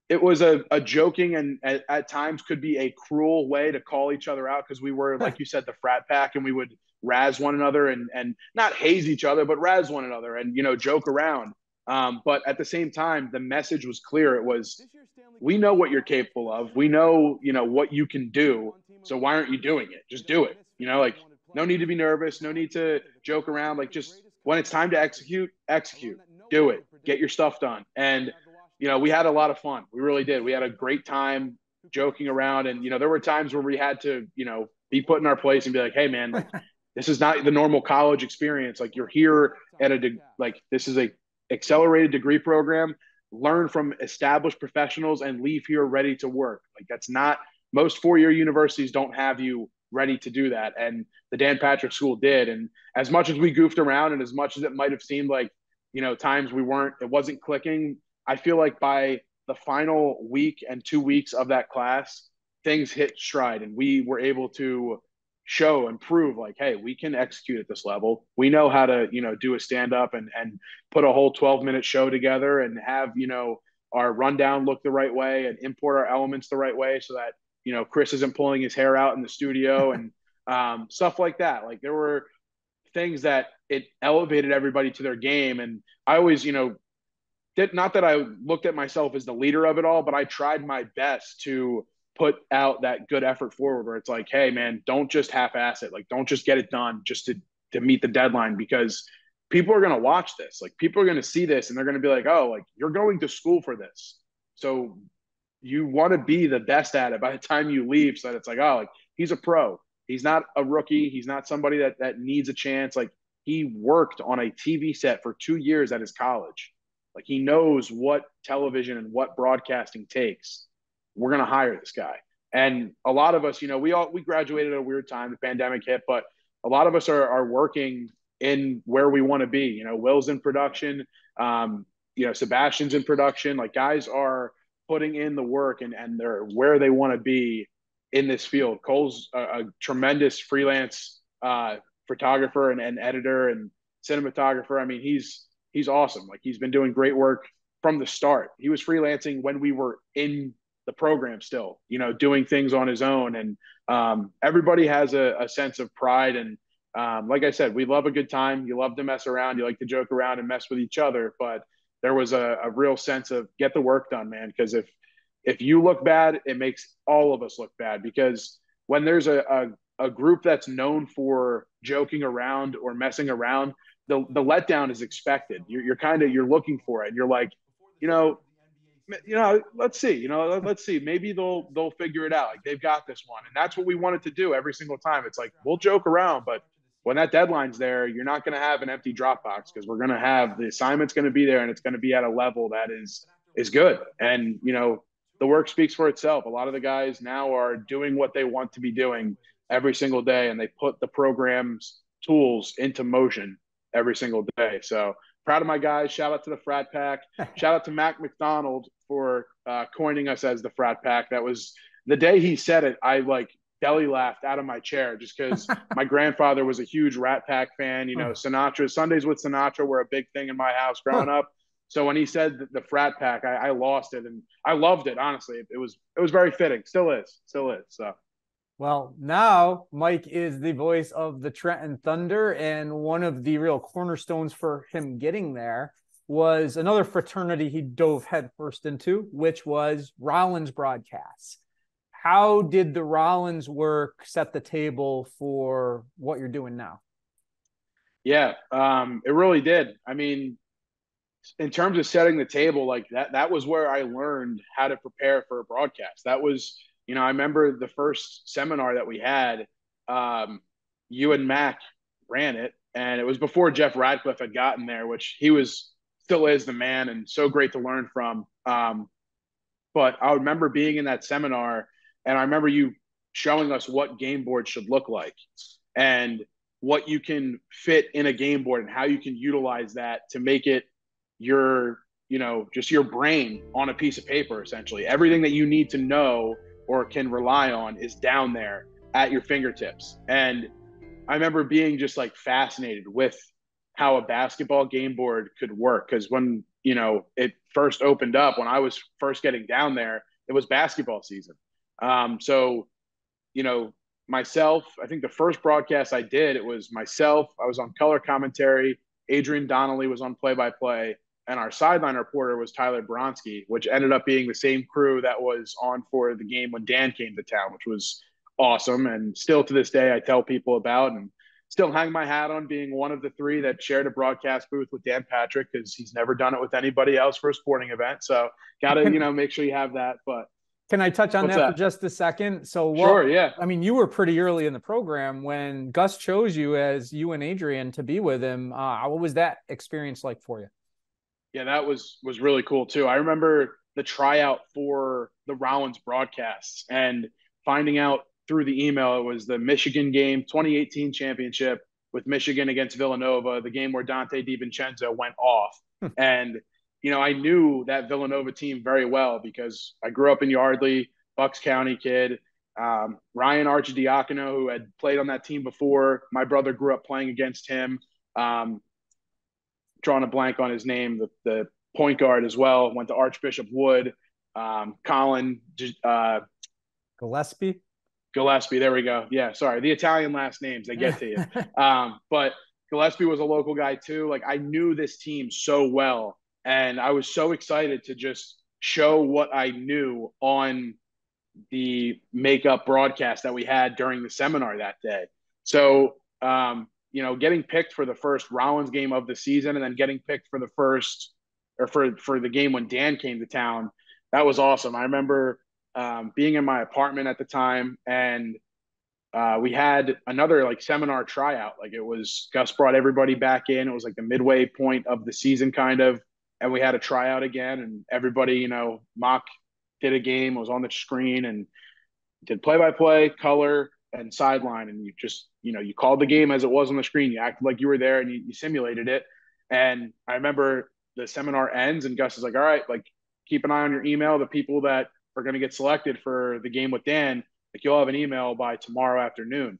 It was a joking and at times could be a cruel way to call each other out, because we were, like you said, the frat pack, and we would razz one another and not haze each other, but razz one another and, joke around. But at the same time, the message was clear. It was, we know what you're capable of. We know, what you can do. So why aren't you doing it? Just do it. Like, no need to be nervous. No need to joke around. Like, just when it's time to execute, do it, get your stuff done. And, we had a lot of fun. We really did. We had a great time joking around. And, there were times where we had to, be put in our place and be like, hey man, like, this is not the normal college experience. Like, you're here at this is a accelerated degree program. Learn from established professionals and leave here ready to work. Like, that's not, most four-year universities don't have you ready to do that. And the Dan Patrick School did. And as much as we goofed around and as much as it might have seemed like, times it wasn't clicking, I feel like by the final week and 2 weeks of that class, things hit stride and we were able to show and prove like, hey, we can execute at this level. We know how to, do a stand up and put a whole 12-minute show together and have, our rundown look the right way and import our elements the right way so that, Chris isn't pulling his hair out in the studio and stuff like that. Like, there were things that it elevated everybody to their game. And I always, not that I looked at myself as the leader of it all, but I tried my best to put out that good effort forward where it's like, hey man, don't just half-ass it. Like, don't just get it done just to meet the deadline, because people are going to watch this. Like, people are going to see this and they're going to be like, oh, like, you're going to school for this. So you want to be the best at it by the time you leave. So that it's like, oh, like, he's a pro. He's not a rookie. He's not somebody that needs a chance. Like, he worked on a TV set for 2 years at his college. Like, he knows what television and what broadcasting takes. We're going to hire this guy. And a lot of us, we graduated at a weird time, the pandemic hit, but a lot of us are working in where we want to be. Will's in production, Sebastian's in production. Like, guys are putting in the work and they're where they want to be in this field. Cole's a tremendous freelance photographer and editor and cinematographer. I mean, he's awesome. Like, he's been doing great work from the start. He was freelancing when we were in the program still, doing things on his own. And everybody has a sense of pride. And like I said, we love a good time. You love to mess around. You like to joke around and mess with each other. But there was a real sense of get the work done, man. Because if you look bad, it makes all of us look bad. Because when there's a group that's known for joking around or messing around, the letdown is expected. You're looking for it. And you're like, let's see, let's see. Maybe they'll figure it out. Like, they've got this one. And that's what we wanted to do every single time. It's like, we'll joke around, but when that deadline's there, you're not going to have an empty Dropbox, because we're going to have the assignment's going to be there and it's going to be at a level that is good. And, the work speaks for itself. A lot of the guys now are doing what they want to be doing every single day, and they put the program's tools into motion every single day. So proud of my guys. Shout out to the frat pack. Shout out to Mac McDonald for coining us as the frat pack. That was the day he said it. I belly laughed out of my chair just because my grandfather was a huge Rat Pack fan. Sinatra, Sundays with Sinatra were a big thing in my house growing up. So when he said the frat pack, I lost it, and I loved it. Honestly, it was very fitting. Still is. So. Well, now Mike is the voice of the Trenton Thunder, and one of the real cornerstones for him getting there was another fraternity he dove headfirst into, which was Rollins broadcasts. How did the Rollins work set the table for what you're doing now? Yeah, it really did. I mean, in terms of setting the table, like that was where I learned how to prepare for a broadcast. That was, I remember the first seminar that we had, you and Mac ran it, and it was before Jeff Radcliffe had gotten there, which he still is the man and so great to learn from. But I remember being in that seminar, and I remember you showing us what game board should look like and what you can fit in a game board and how you can utilize that to make it just your brain on a piece of paper. Essentially everything that you need to know or can rely on is down there at your fingertips. And I remember being just fascinated with how a basketball game board could work. Cause when, it first opened up, when I was first getting down there, it was basketball season. So myself. I think the first broadcast I did, it was myself. I was on color commentary. Adrian Donnelly was on play-by-play, and our sideline reporter was Tyler Bronski, which ended up being the same crew that was on for the game when Dan came to town, which was awesome. And still to this day, I tell people about and still hang my hat on being one of the three that shared a broadcast booth with Dan Patrick, because he's never done it with anybody else for a sporting event. So got to, make sure you have that. But can I touch on that for just a second? So sure, yeah. I mean, you were pretty early in the program when Gus chose you as you and Adrian to be with him. What was that experience like for you? Yeah, that was really cool too. I remember the tryout for the Rollins broadcasts and finding out through the email it was the Michigan game, 2018 championship with Michigan against Villanova, the game where Dante DiVincenzo went off. And I knew that Villanova team very well because I grew up in Yardley, Bucks County kid. Ryan Archidiacono, who had played on that team before, my brother grew up playing against him. Drawing a blank on his name, the point guard as well, went to Archbishop Wood. Colin Gillespie, there we go. Yeah, sorry. The Italian last names, they get to you. But Gillespie was a local guy too. Like, I knew this team so well, and I was so excited to just show what I knew on the makeup broadcast that we had during the seminar that day. So, getting picked for the first Rollins game of the season and then getting picked for the first or for the game when Dan came to town, that was awesome. I remember being in my apartment at the time, and we had another seminar tryout. It was Gus brought everybody back in. It was the midway point of the season kind of, and we had a tryout again, and everybody, mock did a game, was on the screen and did play-by-play, color, and sideline. And you just, you called the game as it was on the screen. You acted like you were there and you simulated it. And I remember the seminar ends and Gus is like, all right, keep an eye on your email. The people that are going to get selected for the game with Dan, you'll have an email by tomorrow afternoon.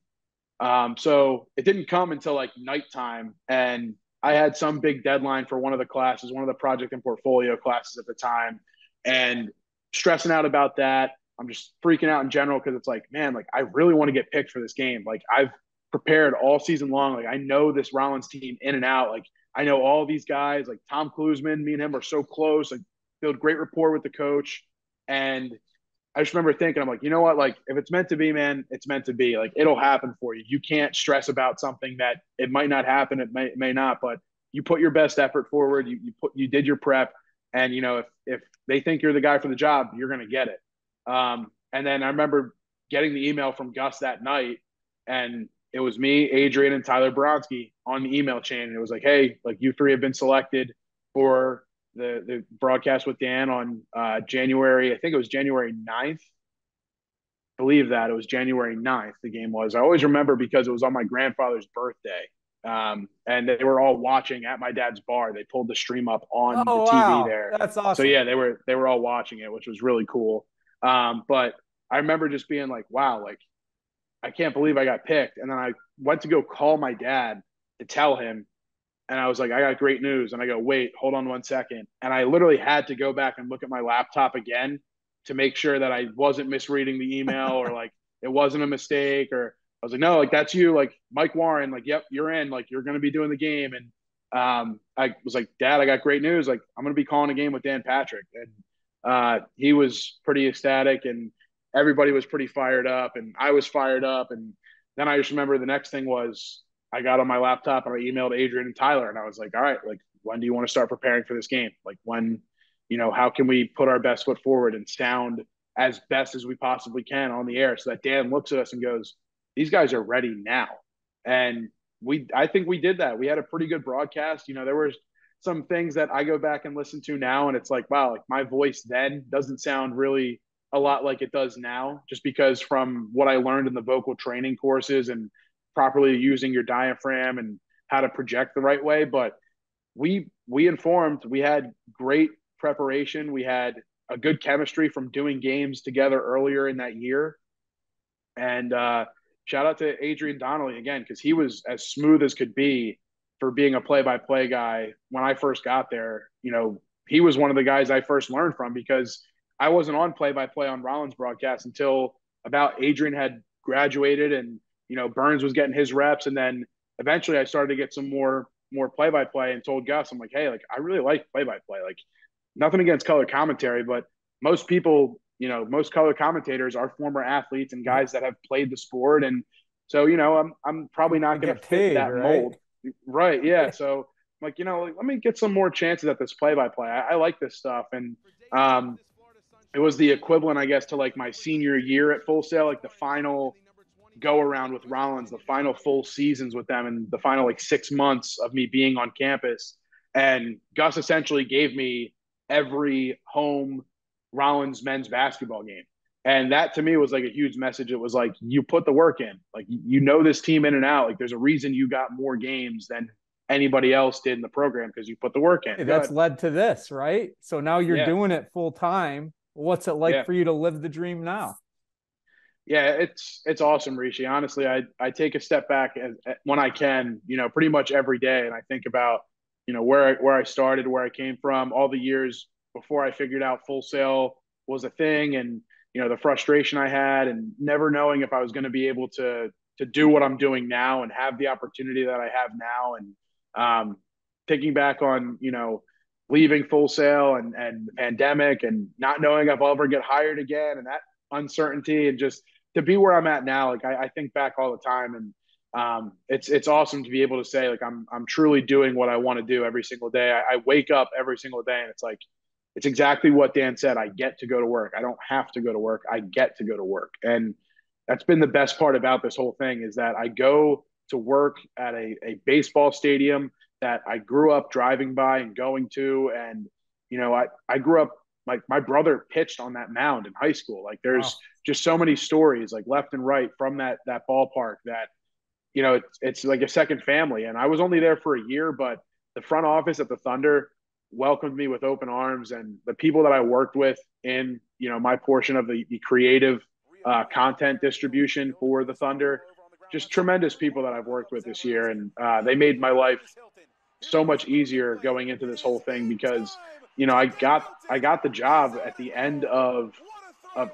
So it didn't come until nighttime, and I had some big deadline for one of the classes, one of the project and portfolio classes at the time, and stressing out about that. I'm just freaking out in general because it's man, I really want to get picked for this game. I've prepared all season long. I know this Rollins team in and out. I know all these guys, Tom Klusman, me and him are so close. Build great rapport with the coach. And I just remember thinking, I'm you know what? If it's meant to be, man, it's meant to be. It'll happen for you. You can't stress about something that it might not happen. It may not, but you put your best effort forward. You did your prep. And, if they think you're the guy for the job, you're going to get it. And then I remember getting the email from Gus that night, and it was me, Adrian, and Tyler Bronski on the email chain. And it was hey, you three have been selected for the broadcast with Dan on January, I think it was January 9th. I believe that it was January 9th the game was. I always remember because it was on my grandfather's birthday. And they were all watching at my dad's bar. They pulled the stream up on the TV there. That's awesome. So yeah, they were all watching it, which was really cool. But I remember just being wow, I can't believe I got picked. And then I went to go call my dad to tell him. And I was I got great news. And I go, wait, hold on 1 second. And I literally had to go back and look at my laptop again to make sure that I wasn't misreading the email or it wasn't a mistake. Or I was no, that's you, Mike Warren, yep, you're in, you're going to be doing the game. And I was Dad, I got great news. I'm going to be calling a game with Dan Patrick. And he was pretty ecstatic, and everybody was pretty fired up, and I was fired up. And then I just remember the next thing was I got on my laptop and I emailed Adrian and Tyler, and I was all right, when do you want to start preparing for this game? When, how can we put our best foot forward and sound as best as we possibly can on the air so that Dan looks at us and goes, these guys are ready now. And I think we did that. We had a pretty good broadcast. There were some things that I go back and listen to now, and it's wow, my voice then doesn't sound really a lot like it does now, just because from what I learned in the vocal training courses and properly using your diaphragm and how to project the right way. But we had great preparation. We had a good chemistry from doing games together earlier in that year. And shout out to Adrian Donnelly again, because he was as smooth as could be for being a play-by-play guy. When I first got there, he was one of the guys I first learned from, because I wasn't on play-by-play on Rollins broadcast until about Adrian had graduated and, Burns was getting his reps. And then eventually I started to get some more play-by-play and told Gus, I'm like, hey, like, I really like play-by-play. Like, nothing against color commentary, but most people, most color commentators are former athletes and guys that have played the sport. And so, I'm probably not going to fit that mold. Right. Yeah. So I'm like, let me get some more chances at this play-by-play. I like this stuff. And it was the equivalent, I guess, to like my senior year at Full Sail, like the final go around with Rollins, the final full seasons with them, and the final like 6 months of me being on campus. And Gus essentially gave me every home Rollins men's basketball game. And that to me was like a huge message. It was like, you put the work in, like, this team in and out. Like, there's a reason you got more games than anybody else did in the program, because you put the work in. Hey, that's led to this, right? So now you're doing it full time. What's it like for you to live the dream now? Yeah, it's awesome, Rishi. Honestly, I take a step back when I can, pretty much every day. And I think about, where I started, where I came from, all the years before I figured out Full Sail was a thing, and, the frustration I had and never knowing if I was going to be able to do what I'm doing now and have the opportunity that I have now. And thinking back on, leaving Full Sail and the pandemic and not knowing if I'll ever get hired again, and that uncertainty, and just to be where I'm at now, like I think back all the time, and it's awesome to be able to say, like, I'm truly doing what I want to do every single day. I wake up every single day and it's like, it's exactly what Dan said. I get to go to work. I don't have to go to work. I get to go to work. And that's been the best part about this whole thing, is that I go to work at a baseball stadium that I grew up driving by and going to. And, I grew up, like, my brother pitched on that mound in high school. Like, there's just so many stories, like, left and right from that ballpark that, it's like a second family. And I was only there for a year, but the front office at the Thunder welcomed me with open arms, and the people that I worked with in, my portion of the creative content distribution for the Thunder, just tremendous people that I've worked with this year. And they made my life so much easier going into this whole thing, because, I got the job at the end of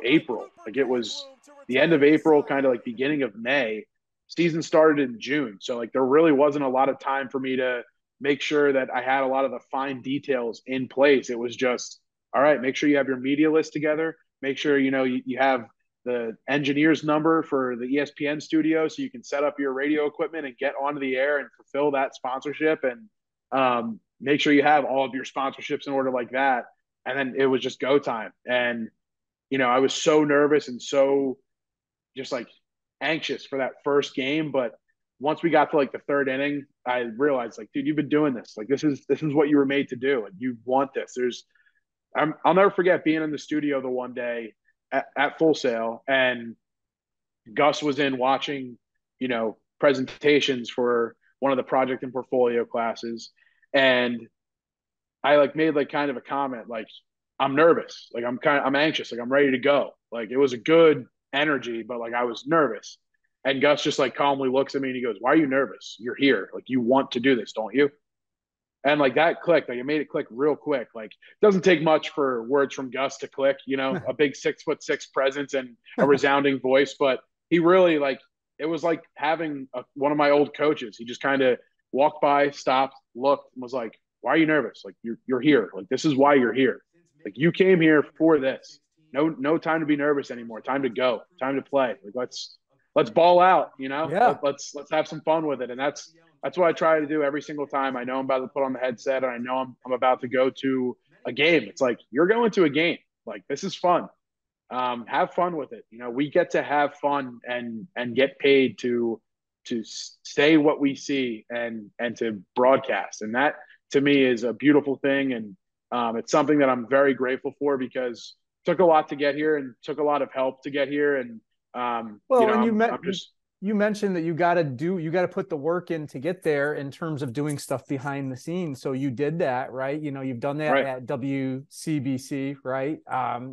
April. Like, it was the end of April, kind of like beginning of May. Season started in June. So, like, there really wasn't a lot of time for me to make sure that I had a lot of the fine details in place. It was just, all right, make sure you have your media list together. Make sure, you have the engineer's number for the ESPN studio, so you can set up your radio equipment and get onto the air and fulfill that sponsorship. And make sure you have all of your sponsorships in order, like that. And then it was just go time. And, I was so nervous and so just like anxious for that first game. But once we got to like the third inning, I realized, like, dude, you've been doing this. Like, this is what you were made to do. And you want this. I'll never forget being in the studio the one day at Full Sail, and Gus was in watching, presentations for one of the project and portfolio classes. And I like made like kind of a comment, like, I'm nervous. Like, I'm anxious. Like, I'm ready to go. Like, it was a good energy, but like, I was nervous. And Gus just like calmly looks at me and he goes, "Why are you nervous? You're here. Like, you want to do this, don't you?" And like, that clicked. Like, it made it click real quick. Like, it doesn't take much for words from Gus to click, a big 6'6" presence and a resounding voice. But he really, like, it was like having one of my old coaches. He just kind of walked by, stopped, looked, and was like, "Why are you nervous? Like, you're here. Like, this is why you're here. Like, you came here for this. No time to be nervous anymore. Time to go. Time to play. Like, let's ball out, Yeah. Let's have some fun with it." And that's what I try to do every single time. I know I'm about to put on the headset, and I know I'm about to go to a game. It's like, you're going to a game. Like, this is fun. Have fun with it. We get to have fun and get paid to say what we see and to broadcast. And that to me is a beautiful thing. And it's something that I'm very grateful for, because it took a lot to get here and took a lot of help to get here. And you mentioned that you got to put the work in to get there in terms of doing stuff behind the scenes. So you did that, right? You've done that at WCBC, right?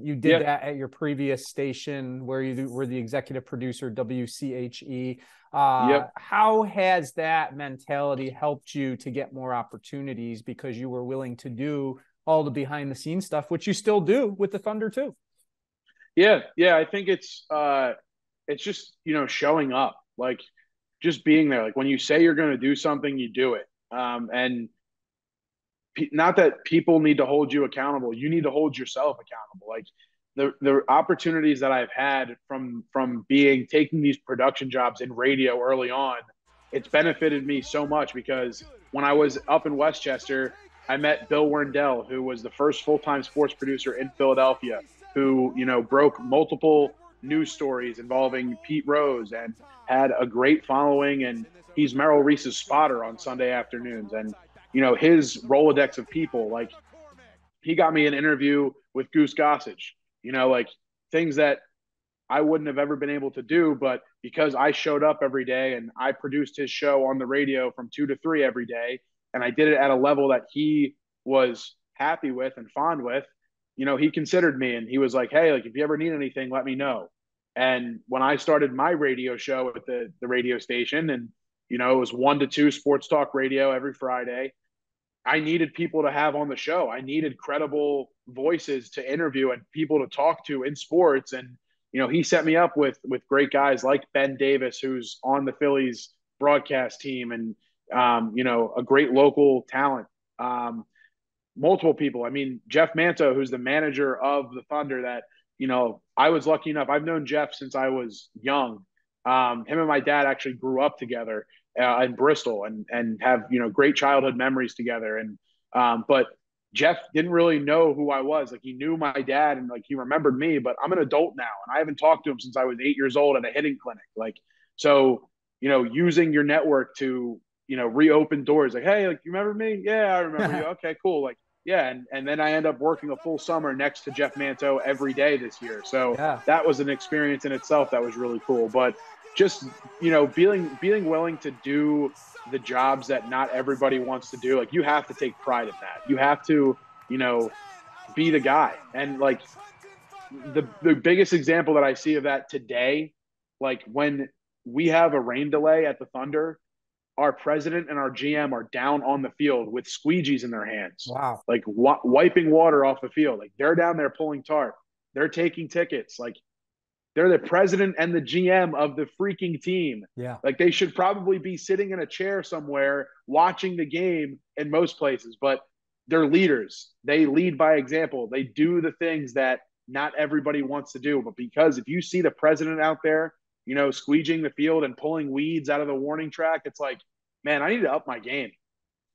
You did that at your previous station where you were the executive producer, WCHE. How has that mentality helped you to get more opportunities, because you were willing to do all the behind the scenes stuff, which you still do with the Thunder too? Yeah. I think it's it's just, showing up, like just being there. Like when you say you're going to do something, you do it. And not that people need to hold you accountable. You need to hold yourself accountable. Like the opportunities that I've had from taking these production jobs in radio early on, it's benefited me so much because when I was up in Westchester, I met Bill Werndell, who was the first full-time sports producer in Philadelphia, who, broke multiple news stories involving Pete Rose and had a great following. And he's Merrill Reese's spotter on Sunday afternoons. And, his Rolodex of people, like he got me an interview with Goose Gossage, like things that I wouldn't have ever been able to do, but because I showed up every day and I produced his show on the radio from 2 to 3 every day, and I did it at a level that he was happy with and fond with, he considered me and he was like, hey, like if you ever need anything, let me know. And when I started my radio show at the radio station, and it was 1 to 2 sports talk radio every Friday, I needed people to have on the show. I needed credible voices to interview and people to talk to in sports. And he set me up with great guys like Ben Davis, who's on the Phillies broadcast team, and a great local talent. Multiple people. I mean, Jeff Manto, who's the manager of the Thunder, that I was lucky enough. I've known Jeff since I was young. Him and my dad actually grew up together in Bristol and have great childhood memories together. And but Jeff didn't really know who I was. Like he knew my dad and like he remembered me, but I'm an adult now and I haven't talked to him since I was 8 years old at a hitting clinic. Like so, using your network to reopen doors. Like, hey, like you remember me? Yeah, I remember you. Okay, cool. Like yeah, and then I end up working a full summer next to Jeff Manto every day this year. So that was an experience in itself that was really cool. But just being willing to do the jobs that not everybody wants to do, like you have to take pride in that. You have to be the guy. And like the biggest example that I see of that today, like when we have a rain delay at the Thunder, our president and our GM are down on the field with squeegees in their hands. Wow. Like wiping water off the field. Like they're down there pulling tarp. They're taking tickets. Like they're the president and the GM of the freaking team. Yeah. Like they should probably be sitting in a chair somewhere watching the game in most places, but they're leaders. They lead by example. They do the things that not everybody wants to do. But because if you see the president out there, squeegeeing the field and pulling weeds out of the warning track, it's like, man, I need to up my game.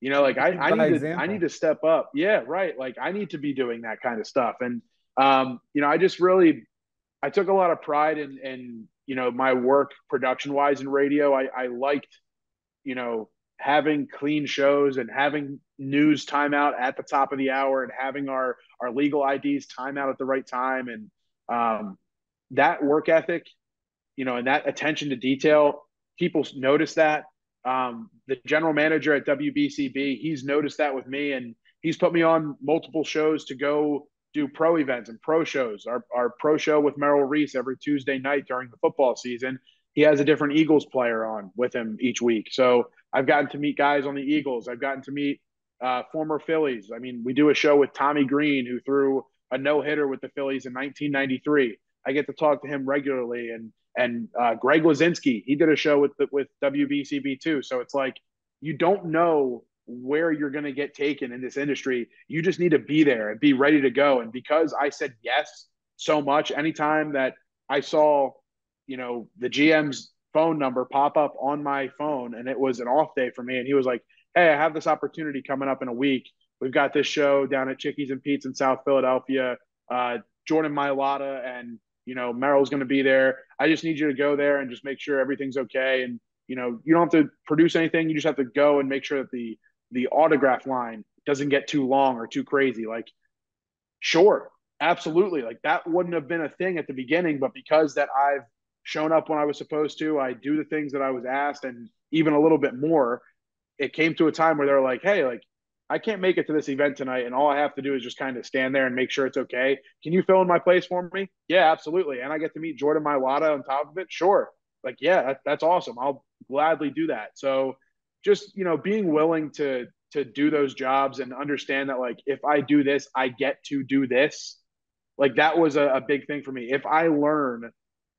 Like I need to step up. Yeah, right. Like I need to be doing that kind of stuff. And I took a lot of pride in my work production wise in radio. I liked, having clean shows and having news timeout at the top of the hour and having our legal IDs timeout at the right time. And that work ethic, and that attention to detail, people notice that. The general manager at WBCB, he's noticed that with me, and he's put me on multiple shows to go do pro events and pro shows. Our pro show with Merrill Reese every Tuesday night during the football season, he has a different Eagles player on with him each week. So I've gotten to meet guys on the Eagles. I've gotten to meet former Phillies. I mean, we do a show with Tommy Green, who threw a no-hitter with the Phillies in 1993. I get to talk to him regularly. And Greg Lazinski, he did a show with WBCB too. So it's like, you don't know where you're going to get taken in this industry. You just need to be there and be ready to go. And because I said yes so much, anytime that I saw, the GM's phone number pop up on my phone and it was an off day for me, and he was like, hey, I have this opportunity coming up in a week. We've got this show down at Chickies and Pete's in South Philadelphia. Jordan Mailata and Merrill's going to be there. I just need you to go there and just make sure everything's okay. And, you don't have to produce anything. You just have to go and make sure that the autograph line doesn't get too long or too crazy. Like, sure, absolutely. Like that wouldn't have been a thing at the beginning, but because that I've shown up when I was supposed to, I do the things that I was asked and even a little bit more. It came to a time where they're like, hey, like, I can't make it to this event tonight, and all I have to do is just kind of stand there and make sure it's okay. Can you fill in my place for me? Yeah, absolutely. And I get to meet Jordan Mailata on top of it. Sure. Like, yeah, that's awesome. I'll gladly do that. So just, being willing to do those jobs and understand that, like, if I do this, I get to do this. Like, that was a big thing for me. If I learn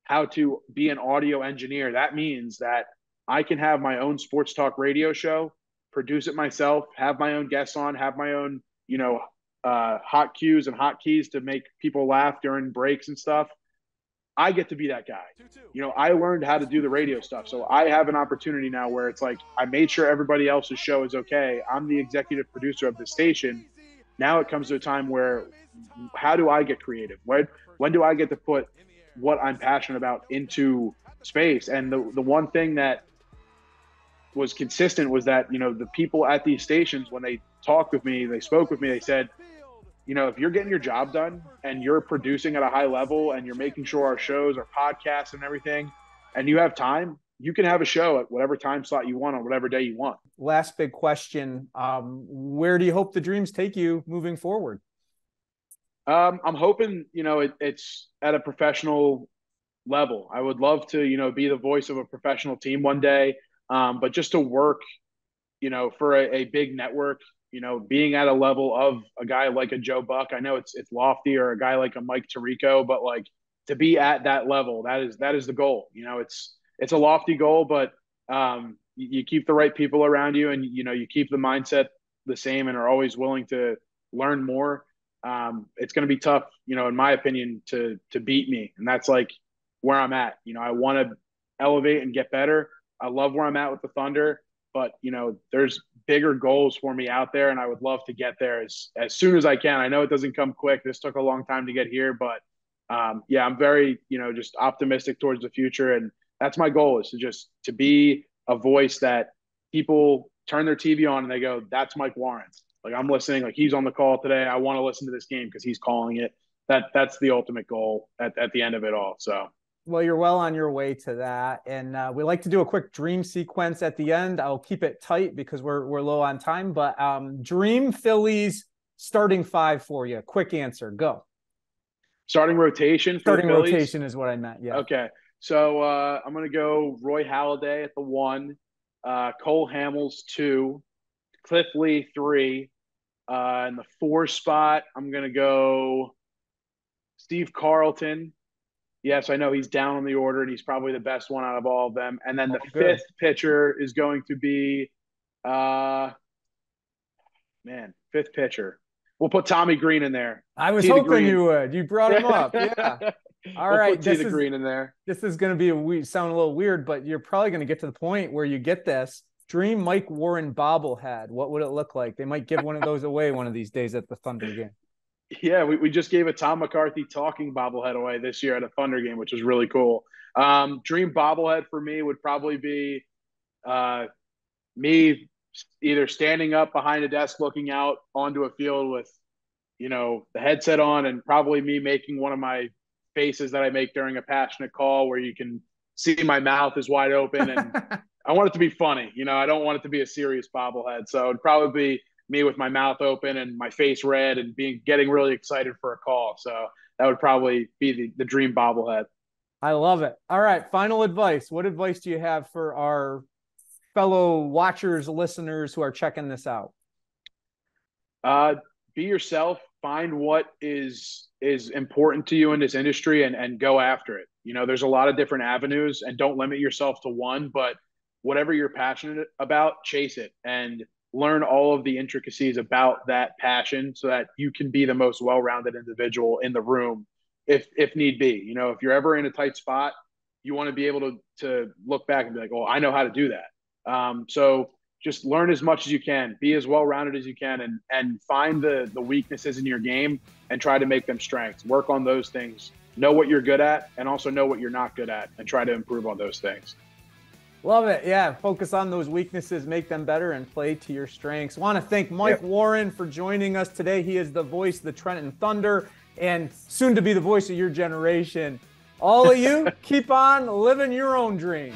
how to be an audio engineer. That means that I can have my own sports talk radio show, produce it myself, have my own guests on, have my own, hot cues and hotkeys to make people laugh during breaks and stuff. I get to be that guy. I learned how to do the radio stuff. So I have an opportunity now where it's like, I made sure everybody else's show is okay. I'm the executive producer of the station. Now it comes to a time where, how do I get creative? When do I get to put what I'm passionate about into space? And the one thing that was consistent was that, the people at these stations, when they talked with me, they spoke with me, they said, if you're getting your job done and you're producing at a high level and you're making sure our shows, our podcasts and everything, and you have time, you can have a show at whatever time slot you want on whatever day you want. Last big question. Where do you hope the Dreams take you moving forward? I'm hoping, it's at a professional level. I would love to, be the voice of a professional team one day. But just to work, for a big network, being at a level of a guy like a Joe Buck. I know it's lofty, or a guy like a Mike Tirico, but like to be at that level, that is the goal. It's a lofty goal, but you keep the right people around you, and you keep the mindset the same, and are always willing to learn more. It's going to be tough, in my opinion, to beat me, and that's like where I'm at. I want to elevate and get better. I love where I'm at with the Thunder, but there's bigger goals for me out there, and I would love to get there as soon as I can. I know it doesn't come quick. This took a long time to get here, but I'm very, just optimistic towards the future. And that's my goal, is to be a voice that people turn their TV on and they go, that's Mike Warren. Like, I'm listening, like he's on the call today. I want to listen to this game because he's calling it. That's the ultimate goal at the end of it all. So. Well, you're well on your way to that. And we like to do a quick dream sequence at the end. I'll keep it tight because we're low on time, but dream Phillies starting five for you. Quick answer. Go. Starting rotation. Starting rotation is what I meant. Yeah. Okay. So I'm going to go Roy Halladay at the 1, Cole Hamels 2, Cliff Lee 3. In the 4 spot, I'm going to go Steve Carlton. Yes, I know he's down on the order, and he's probably the best one out of all of them. And then the 5th pitcher is going to be, 5th pitcher. We'll put Tommy Green in there. I was hoping you would. You brought him up. Yeah. All right. Put T the Green in there. This is going to be sound a little weird, but you're probably going to get to the point where you get this. Dream Mike Warren bobblehead. What would it look like? They might give one of those away one of these days at the Thunder game. Yeah, we just gave a Tom McCarthy talking bobblehead away this year at a Thunder game, which was really cool. Dream bobblehead for me would probably be me either standing up behind a desk looking out onto a field with, the headset on, and probably me making one of my faces that I make during a passionate call where you can see my mouth is wide open. And I want it to be funny. I don't want it to be a serious bobblehead. So it'd probably be me with my mouth open and my face red and getting really excited for a call. So that would probably be the dream bobblehead. I love it. All right. Final advice. What advice do you have for our fellow watchers, listeners who are checking this out? Be yourself. Find what is important to you in this industry and go after it. There's a lot of different avenues, and don't limit yourself to one, but whatever you're passionate about, chase it and learn all of the intricacies about that passion so that you can be the most well-rounded individual in the room if need be. If you're ever in a tight spot, you want to be able to look back and be like, oh, I know how to do that. So just learn as much as you can, be as well-rounded as you can, and find the weaknesses in your game and try to make them strengths. Work on those things. Know what you're good at, and also know what you're not good at, and try to improve on those things. Love it. Yeah. Focus on those weaknesses, make them better, and play to your strengths. Want to thank Mike Warren for joining us today. He is the voice of the Trenton Thunder and soon to be the voice of your generation. All of you, keep on living your own dream.